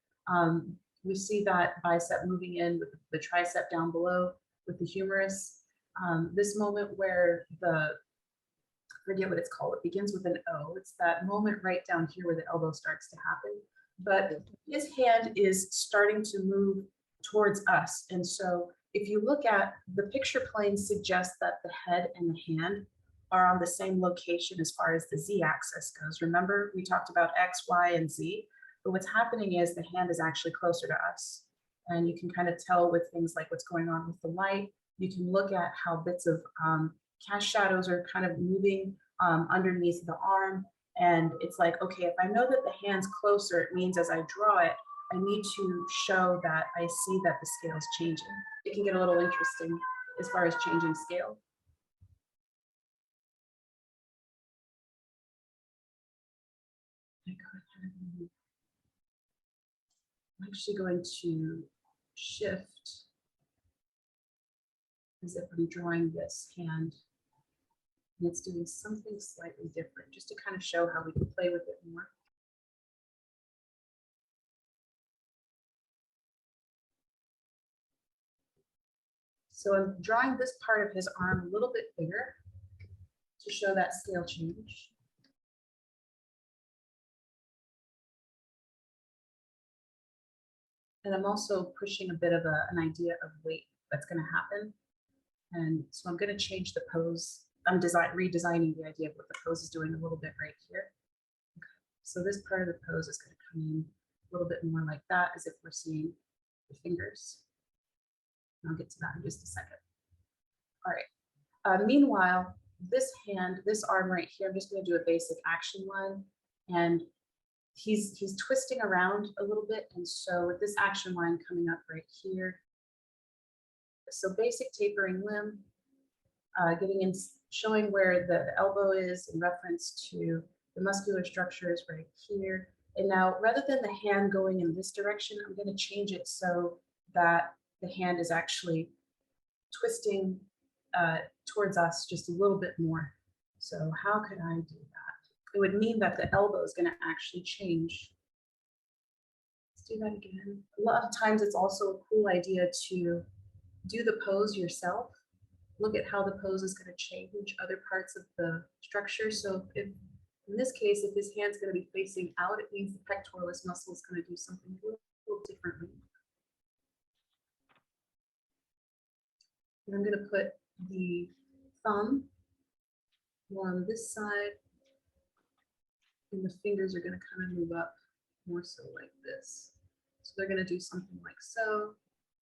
We see that bicep moving in with the tricep down below with the humerus. This moment where I forget what it's called, it begins with an O. It's that moment right down here where the elbow starts to happen. But his hand is starting to move towards us. And so if you look at the picture plane, suggests that the head and the hand are on the same location as far as the z-axis goes. Remember, we talked about X, Y, and Z, but what's happening is the hand is actually closer to us. And you can kind of tell with things like what's going on with the light. You can look at how bits of cast shadows are kind of moving underneath the arm. And it's like, okay, if I know that the hand's closer, it means as I draw it, I need to show that I see that the scale is changing. It can get a little interesting as far as changing scale. I'm actually going to shift as if I'm drawing this hand. And it's doing something slightly different, just to kind of show how we can play with it more. So I'm drawing this part of his arm a little bit bigger to show that scale change. And I'm also pushing a bit of an idea of weight that's going to happen. And so I'm going to change the pose I'm redesigning the idea of what the pose is doing a little bit right here. Okay. So this part of the pose is going to come in a little bit more like that, as if we're seeing the fingers. I'll get to that in just a second. All right. Meanwhile, this hand, this arm right here, I'm just going to do a basic action line, and he's twisting around a little bit, and so with this action line coming up right here, so basic tapering limb, getting in, showing where the elbow is in reference to the muscular structures right here. And now, rather than the hand going in this direction, I'm going to change it so that the hand is actually twisting towards us just a little bit more. So how could I do that? It would mean that the elbow is going to actually change. Let's do that again. A lot of times it's also a cool idea to do the pose yourself. Look at how the pose is going to change other parts of the structure. So if, in this case, if his hand's going to be facing out, it means the pectoralis muscle is going to do something a little differently. And I'm going to put the thumb more on this side, and the fingers are going to kind of move up more so like this. So they're going to do something like so,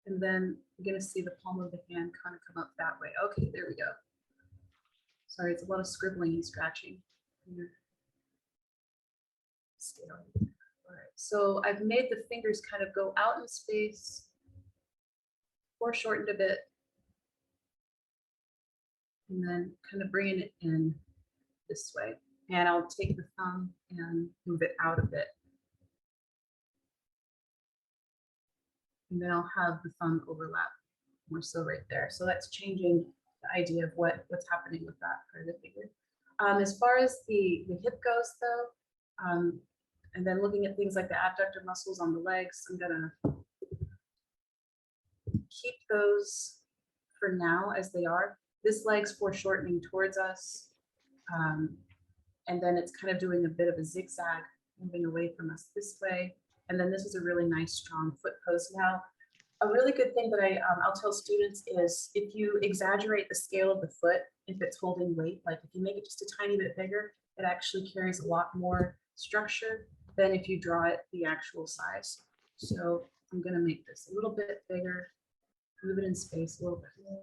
and then you're going to see the palm of the hand kind of come up that way. Okay, there we go. Sorry, it's a lot of scribbling and scratching. Scaling. All right, so I've made the fingers kind of go out in space, foreshortened a bit, and then kind of bringing it in this way. And I'll take the thumb and move it out a bit. And then I'll have the thumb overlap more so right there. So that's changing the idea of what's happening with that part of the figure. As far as the hip goes though, and then looking at things like the abductor muscles on the legs, I'm gonna keep those for now as they are. This leg's foreshortening towards us, and then it's kind of doing a bit of a zigzag, moving away from us this way. And then this is a really nice, strong foot pose. Now, a really good thing that I'll tell students is if you exaggerate the scale of the foot, if it's holding weight, like if you make it just a tiny bit bigger, it actually carries a lot more structure than if you draw it the actual size. So I'm going to make this a little bit bigger, move it in space a little bit more,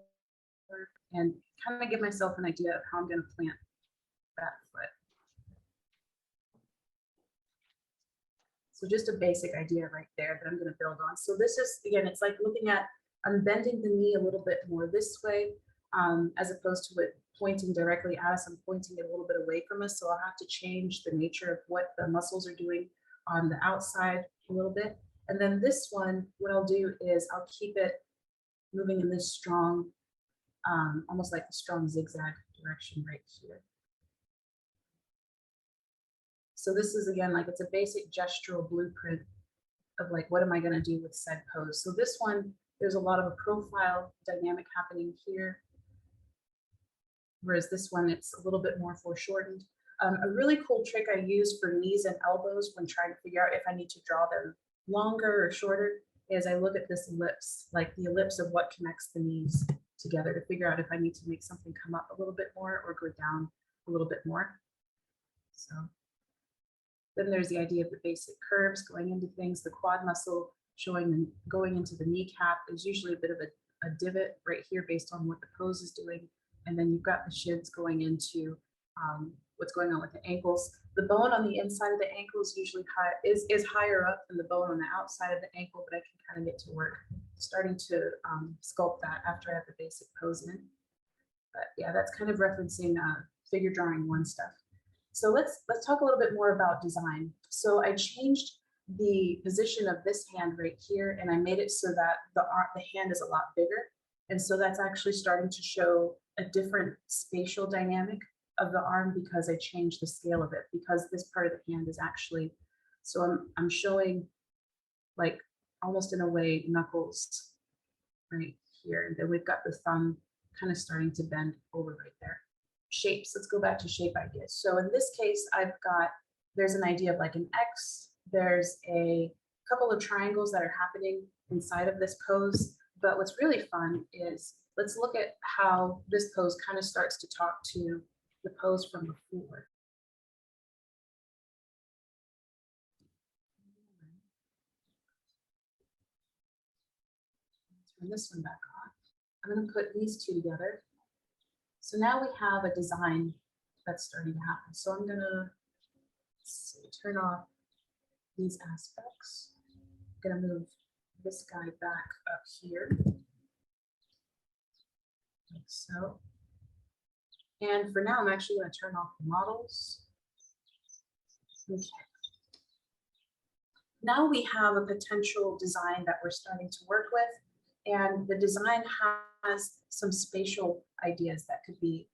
and kind of give myself an idea of how I'm going to plant that foot. So just a basic idea right there that I'm going to build on. So this is, again, it's like looking at, I'm bending the knee a little bit more this way, as opposed to it pointing directly at us. I'm pointing it a little bit away from us. So I'll have to change the nature of what the muscles are doing on the outside a little bit. And then this one, what I'll do is I'll keep it moving in this strong, almost like a strong zigzag direction right here. So this is, again, like it's a basic gestural blueprint of like, what am I going to do with said pose? So this one, there's a lot of a profile dynamic happening here. Whereas this one, it's a little bit more foreshortened. A really cool trick I use for knees and elbows when trying to figure out if I need to draw them longer or shorter is I look at this ellipse, like the ellipse of what connects the knees together to figure out if I need to make something come up a little bit more or go down a little bit more. So then there's the idea of the basic curves going into things. The quad muscle showing and going into the kneecap is usually a bit of a divot right here based on what the pose is doing. And then you've got the shins going into what's going on with the ankles. The bone on the inside of the ankle is usually is higher up than the bone on the outside of the ankle, but I can kind of get to work starting to sculpt that after I have the basic pose in. But yeah, that's kind of referencing figure drawing one stuff. So let's talk a little bit more about design. So I changed the position of this hand right here, and I made it so that the hand is a lot bigger. And so that's actually starting to show a different spatial dynamic of the arm because I changed the scale of it, because this part of the hand is actually, so I'm showing like almost in a way knuckles right here. And then we've got the thumb kind of starting to bend over right there. Shapes, let's go back to shape ideas. So in this case, there's an idea of like an X, there's a couple of triangles that are happening inside of this pose. But what's really fun is let's look at how this pose kind of starts to talk to the pose from before. Turn this one back on. I'm going to put these two together. So now we have a design that's starting to happen. So I'm going to turn off these aspects. I'm going to move this guy back up here, like so. And for now, I'm actually going to turn off the models. Okay. Now we have a potential design that we're starting to work with. And the design has some spatial ideas that could be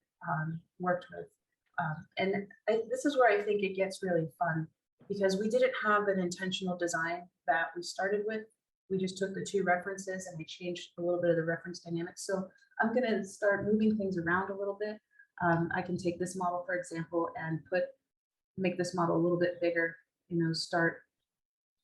worked with. This is where I think it gets really fun, because we didn't have an intentional design that we started with. We just took the two references and we changed a little bit of the reference dynamics. So I'm going to start moving things around a little bit. I can take this model, for example, and make this model a little bit bigger, start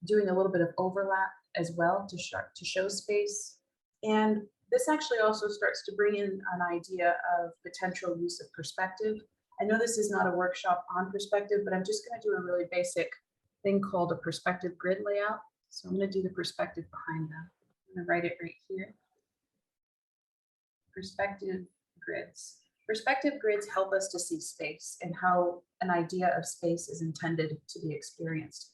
doing a little bit of overlap as well to show space. And this actually also starts to bring in an idea of potential use of perspective. I know this is not a workshop on perspective, but I'm just going to do a really basic thing called a perspective grid layout. So I'm going to do the perspective behind that. I'm going to write it right here. Perspective grids. Perspective grids help us to see space and how an idea of space is intended to be experienced.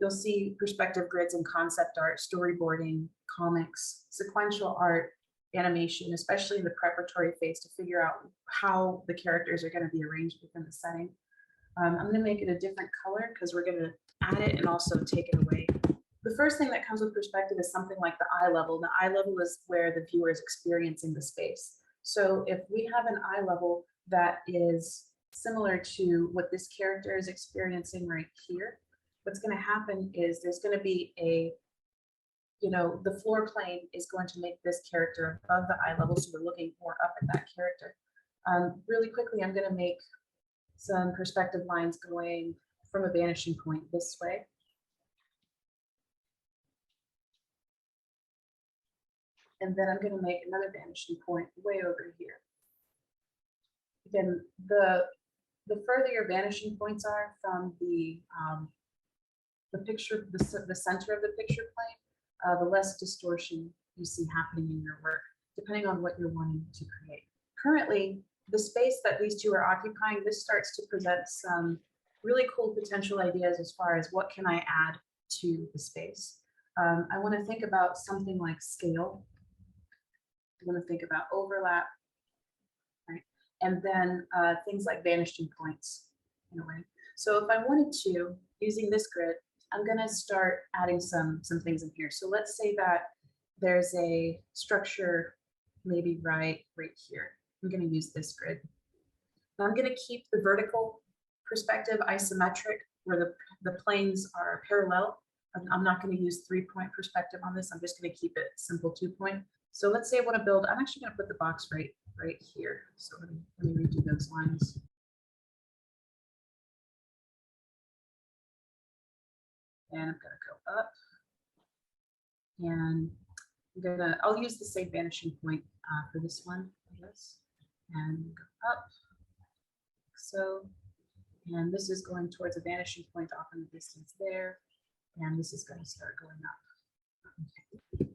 You'll see perspective grids in concept art, storyboarding, comics, sequential art, animation, especially in the preparatory phase to figure out how the characters are going to be arranged within the setting. I'm going to make it a different color because we're going to add it and also take it away. The first thing that comes with perspective is something like the eye level. The eye level is where the viewer is experiencing the space. So if we have an eye level that is similar to what this character is experiencing right here, what's going to happen is there's going to be the floor plane is going to make this character above the eye level, so we're looking more up at that character. Really quickly, I'm going to make some perspective lines going from a vanishing point this way. And then I'm going to make another vanishing point way over here. Again, the further your vanishing points are from the picture, the center of the picture plane, the less distortion you see happening in your work, depending on what you're wanting to create. Currently, the space that these two are occupying, this starts to present some really cool potential ideas as far as what can I add to the space. I want to think about something like scale. I want to think about overlap, right? And then things like vanishing points in a way. So if I wanted to, using this grid, I'm going to start adding some things in here. So let's say that there's a structure maybe right here. I'm going to use this grid. Now I'm going to keep the vertical perspective isometric, where the planes are parallel. I'm not going to use 3-point perspective on this. I'm just going to keep it simple 2-point. So let's say I want to build, I'm actually going to put the box right here. So let me redo those lines. And I'm going to go up. And I'll use the same vanishing point for this one, I guess. And go up. So, and this is going towards a vanishing point off in the distance there. And this is going to start going up. Okay.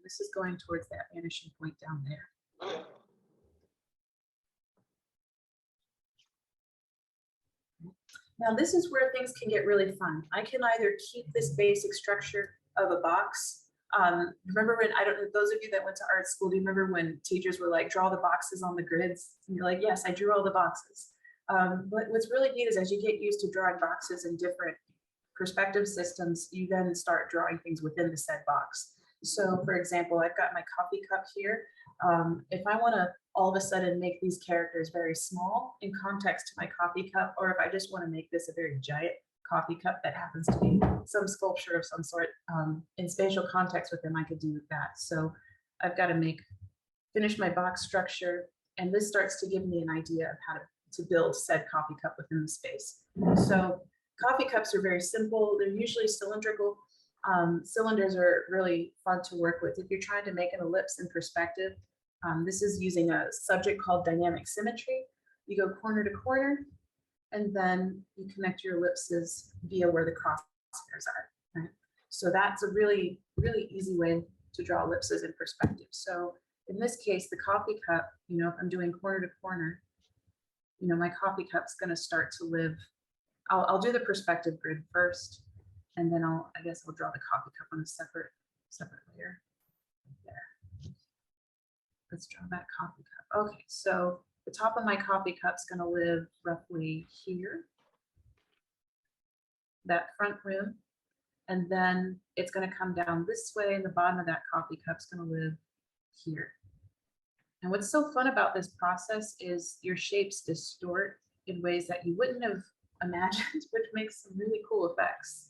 This is going towards that vanishing point down there. Now this is where things can get really fun. I can either keep this basic structure of a box. Remember when, I don't know, those of you that went to art school, do you remember when teachers were like, draw the boxes on the grids? And you're like, yes, I drew all the boxes. But what's really neat is as you get used to drawing boxes in different perspective systems, you then start drawing things within the said box. So for example, I've got my coffee cup here. If I want to all of a sudden make these characters very small in context to my coffee cup, or if I just want to make this a very giant coffee cup that happens to be some sculpture of some sort in spatial context with them, I could do that. So I've got to finish my box structure, and this starts to give me an idea of how to build said coffee cup within the space. So coffee cups are very simple. They're usually cylindrical. Cylinders are really fun to work with. If you're trying to make an ellipse in perspective, this is using a subject called dynamic symmetry. You go corner to corner, and then you connect your ellipses via where the crosshairs are. Right? So that's a really, really easy way to draw ellipses in perspective. So in this case, the coffee cup, if I'm doing corner to corner, my coffee cup's going to start to live. I'll do the perspective grid first, and then I guess I'll draw the coffee cup on a separate layer. There. Let's draw that coffee cup. Okay, so the top of my coffee cup's going to live roughly here, that front rim, and then it's going to come down this way, and the bottom of that coffee cup's going to live here. And what's so fun about this process is your shapes distort in ways that you wouldn't have imagined, which makes some really cool effects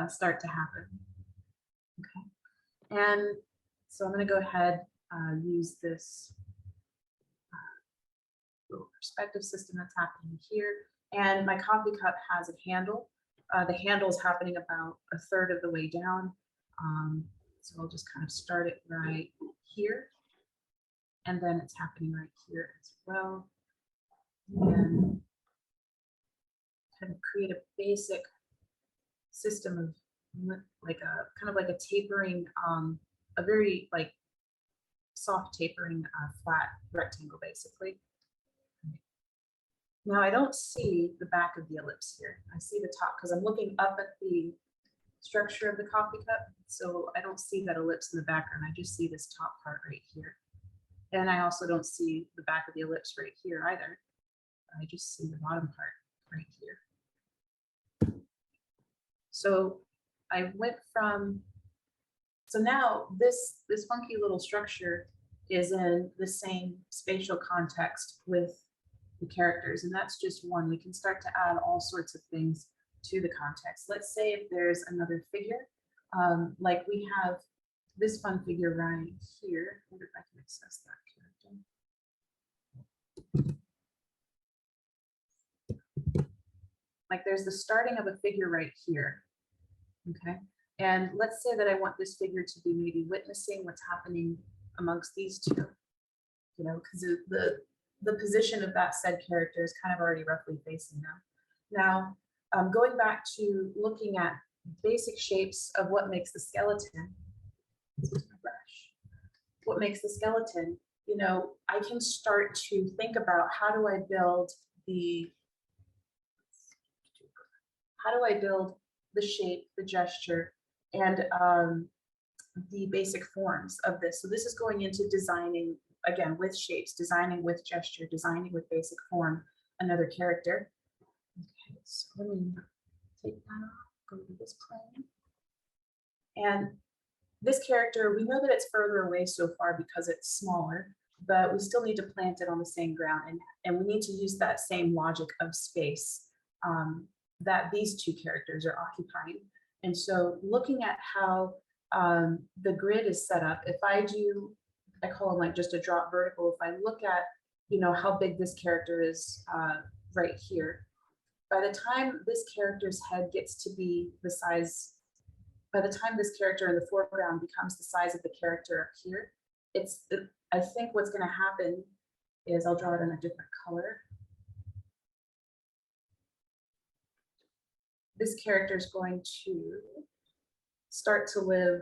start to happen. Okay, and so I'm going to go ahead use this little perspective system that's happening here, and my coffee cup has a handle. The handle is happening about a third of the way down, so I'll just kind of start it right here, and then it's happening right here as well, and kind of create a basic system of like a kind of like a tapering, a very like soft tapering flat rectangle basically. Now I don't see the back of the ellipse here. I see the top because I'm looking up at the structure of the coffee cup. So I don't see that ellipse in the background. I just see this top part right here. And I also don't see the back of the ellipse right here either. I just see the bottom part right here. So I went from, so now this funky little structure is in the same spatial context with the characters, and that's just one. We can start to add all sorts of things to the context. Let's say if there's another figure, like we have this fun figure right here. I wonder if I can access that character. Like there's the starting of a figure right here. Okay, and let's say that I want this figure to be maybe witnessing what's happening amongst these two, because the position of that said character is kind of already roughly facing them. Now, going back to looking at basic shapes of what makes the skeleton, I can start to think about how do I build the shape, the gesture, and the basic forms of this. So this is going into designing, again, with shapes, designing with gesture, designing with basic form, another character. Okay, so let me take that off, go to this plane. And this character, we know that it's further away so far because it's smaller, but we still need to plant it on the same ground. And we need to use that same logic of space that these two characters are occupying. And so looking at how the grid is set up, if I call them like just a drop vertical, if I look at, how big this character is right here, by the time this character's head gets to be the size, by the time this character in the foreground becomes the size of the character up here, I think what's going to happen is I'll draw it in a different color. This character is going to start to live,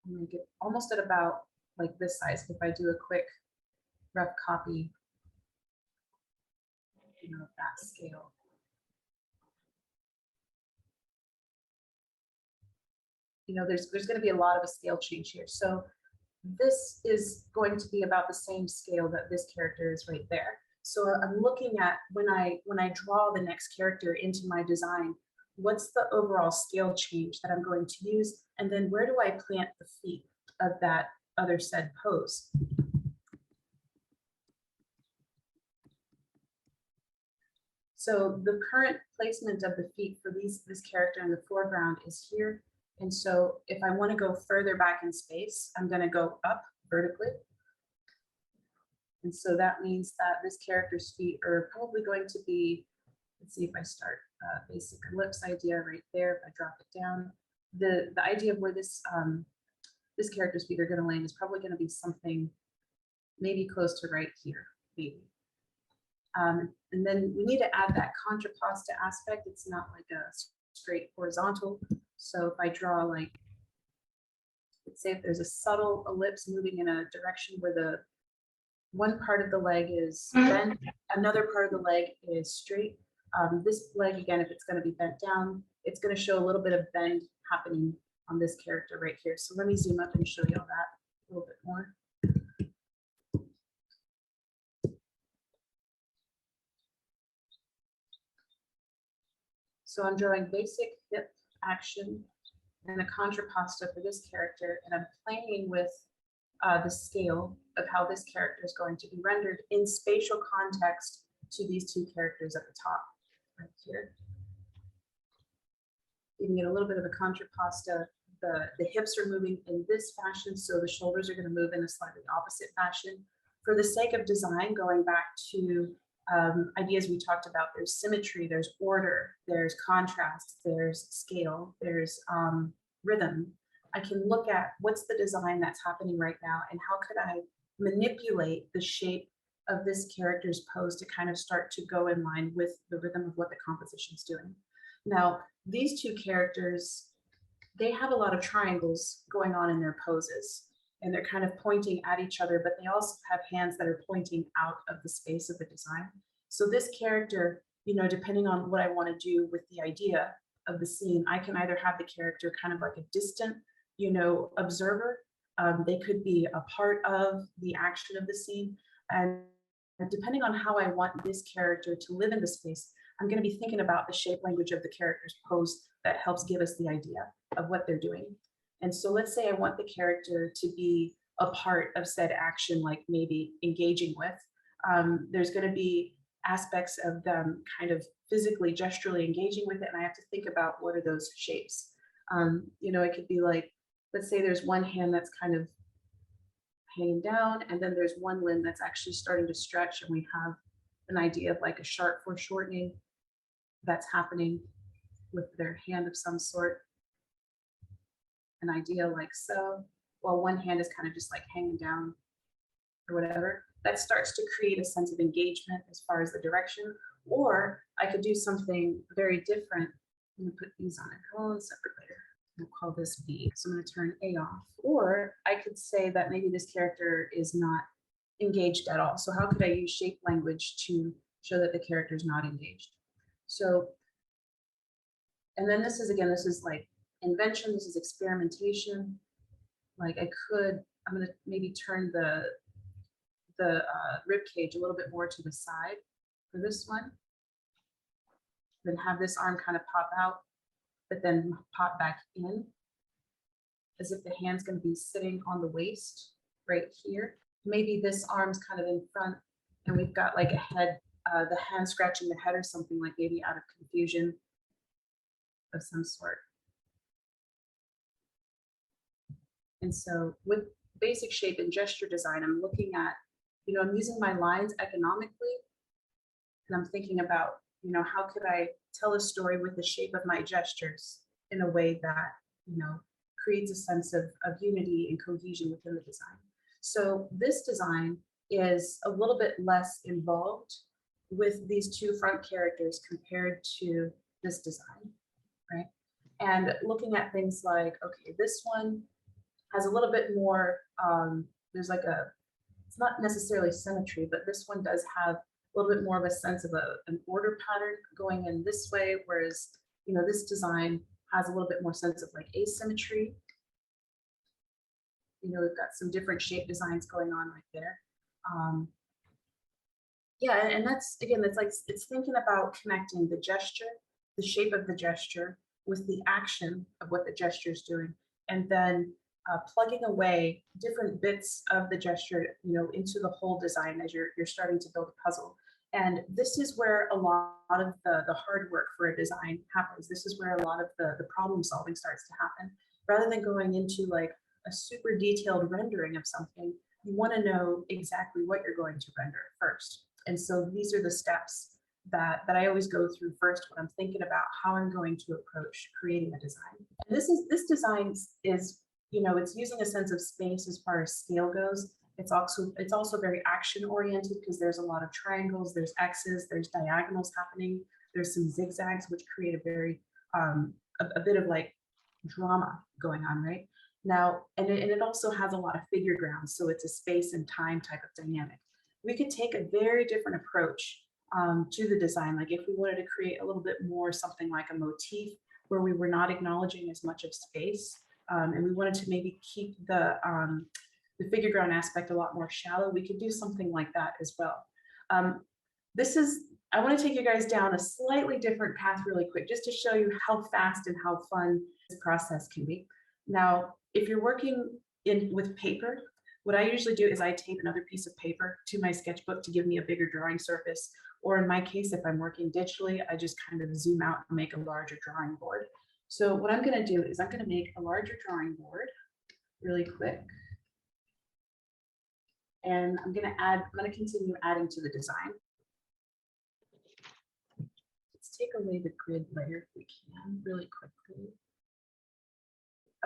I'm going to get almost at about like this size. If I do a quick rough copy, of that scale. There's going to be a lot of a scale change here. So this is going to be about the same scale that this character is right there. So I'm looking at when I draw the next character into my design, what's the overall scale change that I'm going to use? And then where do I plant the feet of that other said pose? So the current placement of the feet for this character in the foreground is here. And so if I want to go further back in space, I'm going to go up vertically. And so that means that this character's feet are probably going to be let's see if I start basic ellipse idea right there. If I drop it down, the idea of where this this character's feet are going to land is probably going to be something maybe close to right here, maybe. And then we need to add that contrapposta aspect. It's not like a straight horizontal. So if I draw like, let's say if there's a subtle ellipse moving in a direction where the one part of the leg is bent, another part of the leg is straight. This leg, again, if it's going to be bent down, it's going to show a little bit of bend happening on this character right here. So let me zoom up and show you all that a little bit more. So I'm drawing basic hip action and a contrapposta for this character, and I'm playing with the scale of how this character is going to be rendered in spatial context to these two characters at the top, right here. Giving it a little bit of a contrapposta. The hips are moving in this fashion, so the shoulders are going to move in a slightly opposite fashion. For the sake of design, going back to ideas we talked about, there's symmetry, there's order, there's contrast, there's scale, there's rhythm. I can look at what's the design that's happening right now and how could I manipulate the shape of this character's pose to kind of start to go in line with the rhythm of what the composition is doing. Now, these two characters, they have a lot of triangles going on in their poses, and they're kind of pointing at each other, but they also have hands that are pointing out of the space of the design. So this character, you know, depending on what I want to do with the idea of the scene, I can either have the character kind of like a distant, you know, observer. They could be a part of the action of the scene. And depending on how I want this character to live in the space, I'm going to be thinking about the shape language of the character's pose that helps give us the idea of what they're doing. And so let's say I want the character to be a part of said action, like maybe engaging with. There's going to be aspects of them kind of physically, gesturally engaging with it. And I have to think about what are those shapes. You know, it could be like, let's say there's one hand that's kind of hanging down, and then there's one limb that's actually starting to stretch, and we have an idea of like a sharp foreshortening that's happening with their hand of some sort. An idea like so, while one hand is kind of just like hanging down or whatever. That starts to create a sense of engagement as far as the direction. Or I could do something very different. I'm gonna put these on a whole separate layer. We'll call this B. So I'm going to turn A off. Or I could say that maybe this character is not engaged at all. So how could I use shape language to show that the character is not engaged? So, and then this is, again, this is like invention, this is experimentation. Like I'm going to maybe turn the rib cage a little bit more to the side for this one. Then have this arm kind of pop out, but then pop back in as if the hand's going to be sitting on the waist right here. Maybe this arm's kind of in front and we've got like a head, the hand scratching the head or something, like maybe out of confusion of some sort. And so with basic shape and gesture design, I'm looking at, you know, I'm using my lines economically, and I'm thinking about, you know, how could I tell a story with the shape of my gestures in a way that, you know, creates a sense of unity and cohesion within the design. So this design is a little bit less involved with these two front characters compared to this design, right? And looking at things like, okay, this one has a little bit more, there's like a, it's not necessarily symmetry, but this one does have a little bit more of a sense of an order pattern going in this way, whereas, you know, this design has a little bit more sense of like asymmetry. You know, we've got some different shape designs going on right there. Yeah, and that's, again, it's like, it's thinking about connecting the gesture, the shape of the gesture with the action of what the gesture is doing, and then plugging away different bits of the gesture, you know, into the whole design as you're starting to build a puzzle. And this is where a lot of the hard work for a design happens. This is where a lot of the problem solving starts to happen. Rather than going into like a super detailed rendering of something, you want to know exactly what you're going to render first. And so these are the steps that I always go through first when I'm thinking about how I'm going to approach creating a design. And this design is, you know, it's using a sense of space as far as scale goes. It's also very action oriented because there's a lot of triangles, there's X's, there's diagonals happening, there's some zigzags which create a very a bit of like drama going on right now, and it also has a lot of figure grounds, so it's a space and time type of dynamic. We could take a very different approach to the design, like if we wanted to create a little bit more something like a motif where we were not acknowledging as much of space, and we wanted to maybe keep the figure ground aspect a lot more shallow, we could do something like that as well. I want to take you guys down a slightly different path really quick, just to show you how fast and how fun this process can be. Now, if you're working with paper, what I usually do is I tape another piece of paper to my sketchbook to give me a bigger drawing surface. Or in my case, if I'm working digitally, I just kind of zoom out and make a larger drawing board. So what I'm going to do is I'm going to make a larger drawing board really quick. And I'm going to continue adding to the design. Let's take away the grid layer if we can really quickly.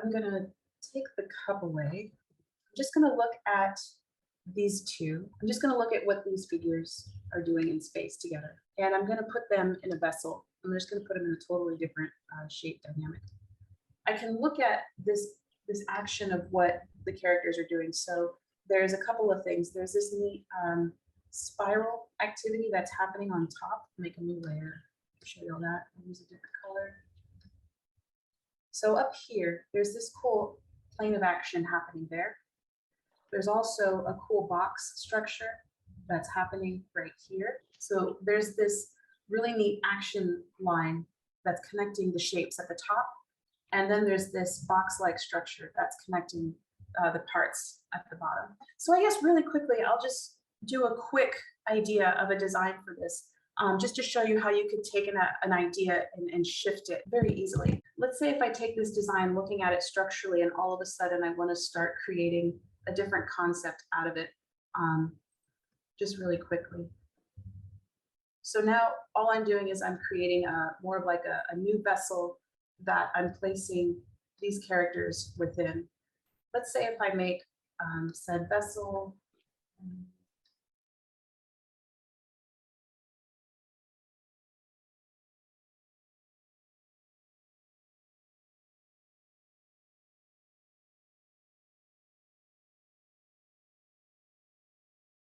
I'm going to take the cup away. I'm just going to look at these two. I'm just going to look at what these figures are doing in space together. And I'm going to put them in a vessel. I'm just going to put them in a totally different shape dynamic. I can look at this action of what the characters are doing. So there's a couple of things. There's this neat spiral activity that's happening on top. Make a new layer, show you all that. I'll use a different color. So up here, there's this cool plane of action happening there. There's also a cool box structure that's happening right here. So there's this really neat action line that's connecting the shapes at the top. And then there's this box-like structure that's connecting the parts at the bottom. So I guess really quickly, I'll just do a quick idea of a design for this, just to show you how you could take an idea and shift it very easily. Let's say if I take this design, looking at it structurally, and all of a sudden I want to start creating a different concept out of it, just really quickly. So now all I'm doing is I'm creating more of like a new vessel that I'm placing these characters within. Let's say if I make said vessel,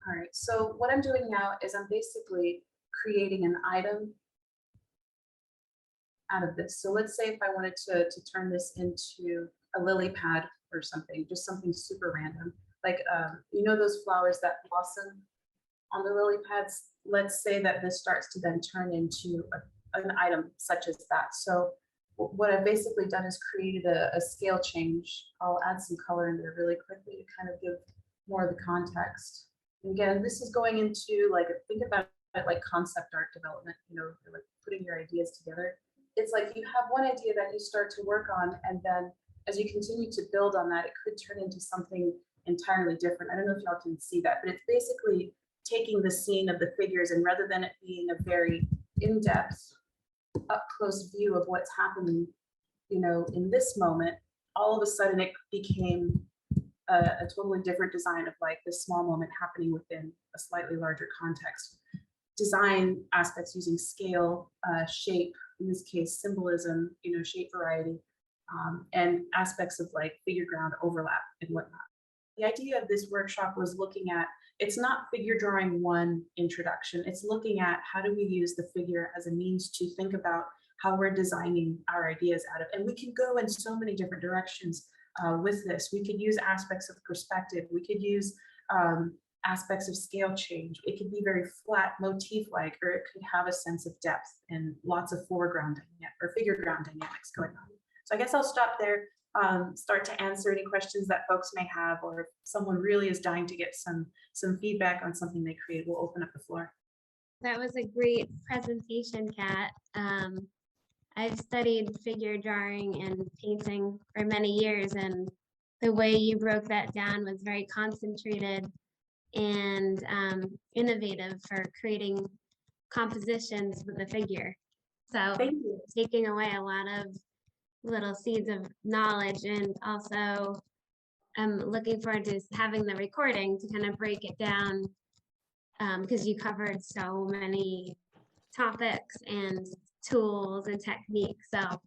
all right, so what I'm doing now is I'm basically creating an item out of this. So let's say if I wanted to turn this into a lily pad or something, just something super random, like you know those flowers that blossom on the lily pads. Let's say that this starts to then turn into an item such as that. So what I've basically done is created a scale change. I'll add some color in there really quickly to kind of give more of the context. And again, this is going into like, think about it like concept art development, you know, like putting your ideas together. It's like you have one idea that you start to work on, and then as you continue to build on that, it could turn into something entirely different. I don't know if y'all can see that, but it's basically taking the scene of the figures, and rather than it being a very in-depth, up-close view of what's happening, you know, in this moment, all of a sudden it became a totally different design of like this small moment happening within a slightly larger context. Design aspects using scale, shape, in this case, symbolism, you know, shape variety, and aspects of like figure ground overlap and whatnot. The idea of this workshop was looking at, it's not figure drawing one introduction, it's looking at how do we use the figure as a means to think about how we're designing our ideas out of, and we can go in so many different directions with this. We could use aspects of perspective, we could use aspects of scale change. It could be very flat motif-like, or it could have a sense of depth and lots of foreground or figure ground dynamics going on. So I guess I'll stop there, start to answer any questions that folks may have, or if someone really is dying to get some feedback on something they created, we'll open up the floor. That was a great presentation, Kat. I've studied figure drawing and painting for many years, and the way you broke that down was very concentrated and innovative for creating compositions with the figure. So Thank you. taking away a lot of little seeds of knowledge, and also I'm looking forward to having the recording to kind of break it down, because you covered so many topics and tools and techniques. So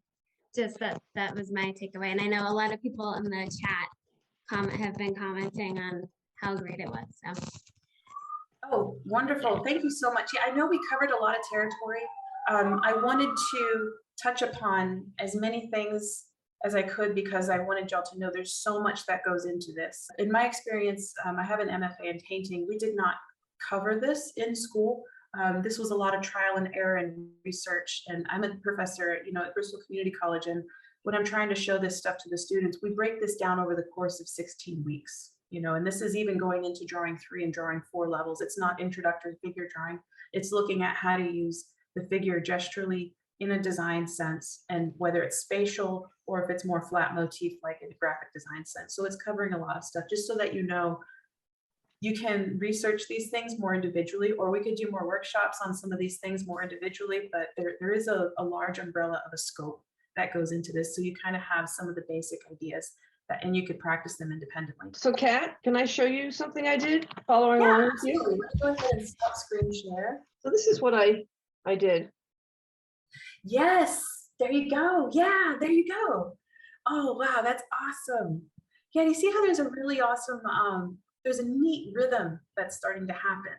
just that was my takeaway. And I know a lot of people in the chat have been commenting on how great it was. So. Oh, wonderful. Thank you so much. Yeah, I know we covered a lot of territory. I wanted to touch upon as many things as I could because I wanted y'all to know there's so much that goes into this. In my experience, I have an MFA in painting. We did not cover this in school. This was a lot of trial and error and research. And I'm a professor, at Bristol Community College. And when I'm trying to show this stuff to the students, we break this down over the course of 16 weeks. And this is even going into drawing 3 and drawing 4 levels. It's not introductory figure drawing. It's looking at how to use the figure gesturally in a design sense, and whether it's spatial or if it's more flat motif like in a graphic design sense. So it's covering a lot of stuff, just so that you can research these things more individually, or we could do more workshops on some of these things more individually, but there is a large umbrella of a scope that goes into this. So you kind of have some of the basic ideas and you could practice them independently. So Kat, can I show you something I did following along with you? Absolutely. Let's go ahead and stop screen share. So this is what I did. Yes, there you go. Yeah, there you go. Oh, wow, that's awesome. Yeah, you see how there's a really awesome, there's a neat rhythm that's starting to happen.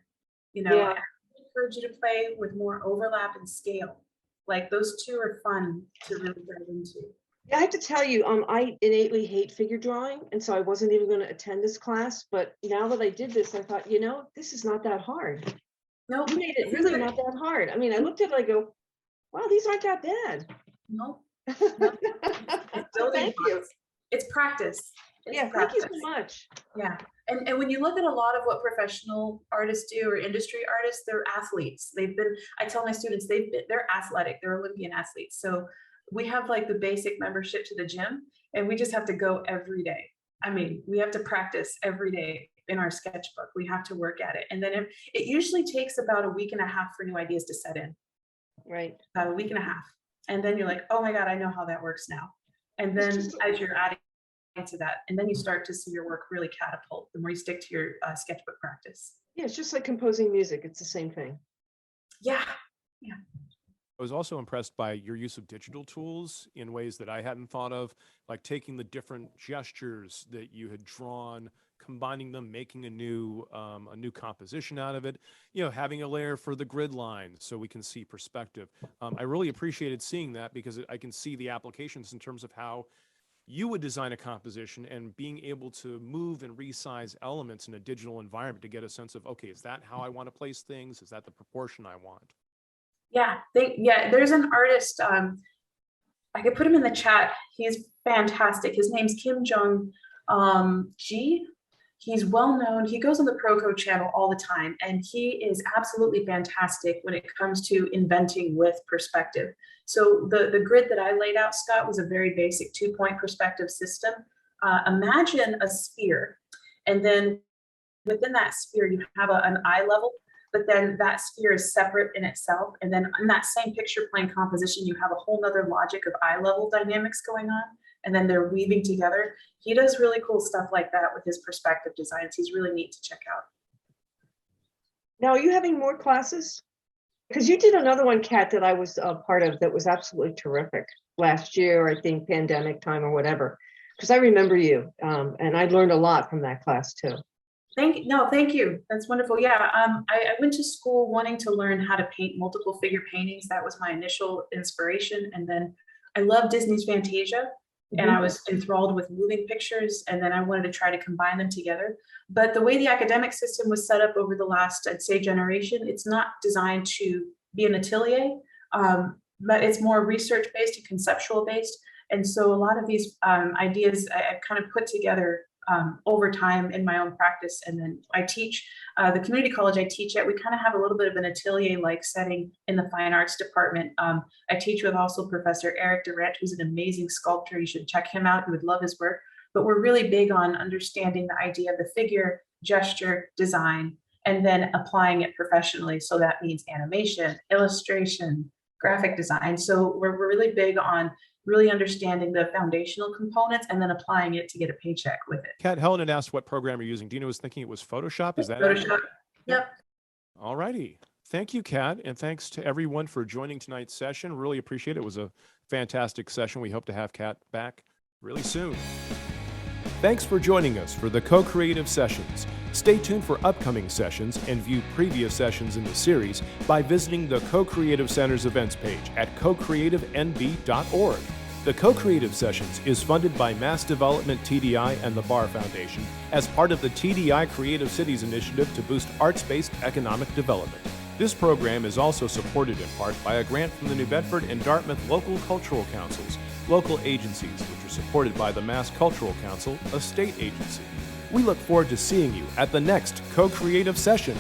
Yeah. I encourage you to play with more overlap and scale. Like those two are fun to really dive into. Yeah, I have to tell you, I innately hate figure drawing, and so I wasn't even going to attend this class. But now that I did this, I thought, this is not that hard. No, you made it really not that hard. I mean, I looked at it, I go, wow, these aren't that bad. No. Thank you. It's practice. Thank you so much. Yeah. And when you look at a lot of what professional artists do, or industry artists, they're athletes. I tell my students, they're athletic, they're Olympian athletes. So we have like the basic membership to the gym, and we just have to go every day. I mean, we have to practice every day in our sketchbook. We have to work at it. And then it usually takes about a week and a half for new ideas to set in. Right. About a week and a half. And then you're like, oh my God, I know how that works now. And then as you're adding to that, and then you start to see your work really catapult the more you stick to your sketchbook practice. Yeah, it's just like composing music. It's the same thing. Yeah. Yeah. I was also impressed by your use of digital tools in ways that I hadn't thought of, like taking the different gestures that you had drawn, combining them, making a new composition out of it, having a layer for the grid lines so we can see perspective. I really appreciated seeing that because I can see the applications in terms of how you would design a composition and being able to move and resize elements in a digital environment to get a sense of, okay, is that how I want to place things? Is that the proportion I want? Yeah, there's an artist, I could put him in the chat. He's fantastic. His name's Kim Jung Ji. He's well known. He goes on the Proco channel all the time, and he is absolutely fantastic when it comes to inventing with perspective. So the grid that I laid out, Scott, was a very basic 2-point perspective system. Imagine a sphere, and then within that sphere, you have an eye level, but then that sphere is separate in itself. And then in that same picture plane composition, you have a whole nother logic of eye level dynamics going on. And then they're weaving together. He does really cool stuff like that with his perspective designs. He's really neat to check out. Now, are you having more classes? Because you did another one, Kat, that I was a part of that was absolutely terrific last year, I think pandemic time or whatever. Because I remember you, and I learned a lot from that class too. Thank you. That's wonderful. Yeah, I went to school wanting to learn how to paint multiple figure paintings. That was my initial inspiration. And then I love Disney's Fantasia. And I was enthralled with moving pictures, and then I wanted to try to combine them together. But the way the academic system was set up over the last, I'd say, generation, it's not designed to be an atelier, but it's more research-based and conceptual-based. And so a lot of these ideas I've kind of put together over time in my own practice. And then I teach, the community college I teach at, we kind of have a little bit of an atelier-like setting in the fine arts department. I teach with also Professor Eric Durant, who's an amazing sculptor. You should check him out. You would love his work. But we're really big on understanding the idea of the figure, gesture, design, and then applying it professionally. So that means animation, illustration, graphic design. So we're really big on really understanding the foundational components and then applying it to get a paycheck with it. Kat, Helen had asked what program you're using. Dina was thinking it was Photoshop. Is that Photoshop. Yep. All righty. Thank you, Kat, and thanks to everyone for joining tonight's session. Really appreciate it. It was a fantastic session. We hope to have Kat back really soon. Thanks for joining us for the Co-Creative Sessions. Stay tuned for upcoming sessions and view previous sessions in the series by visiting the Co-Creative Center's events page at cocreativenb.org. The Co-Creative Sessions is funded by Mass Development TDI and the Barr Foundation as part of the TDI Creative Cities Initiative to boost arts-based economic development. This program is also supported in part by a grant from the New Bedford and Dartmouth local cultural councils, local agencies, which are supported by the Mass Cultural Council, a state agency. We look forward to seeing you at the next Co-Creative Session.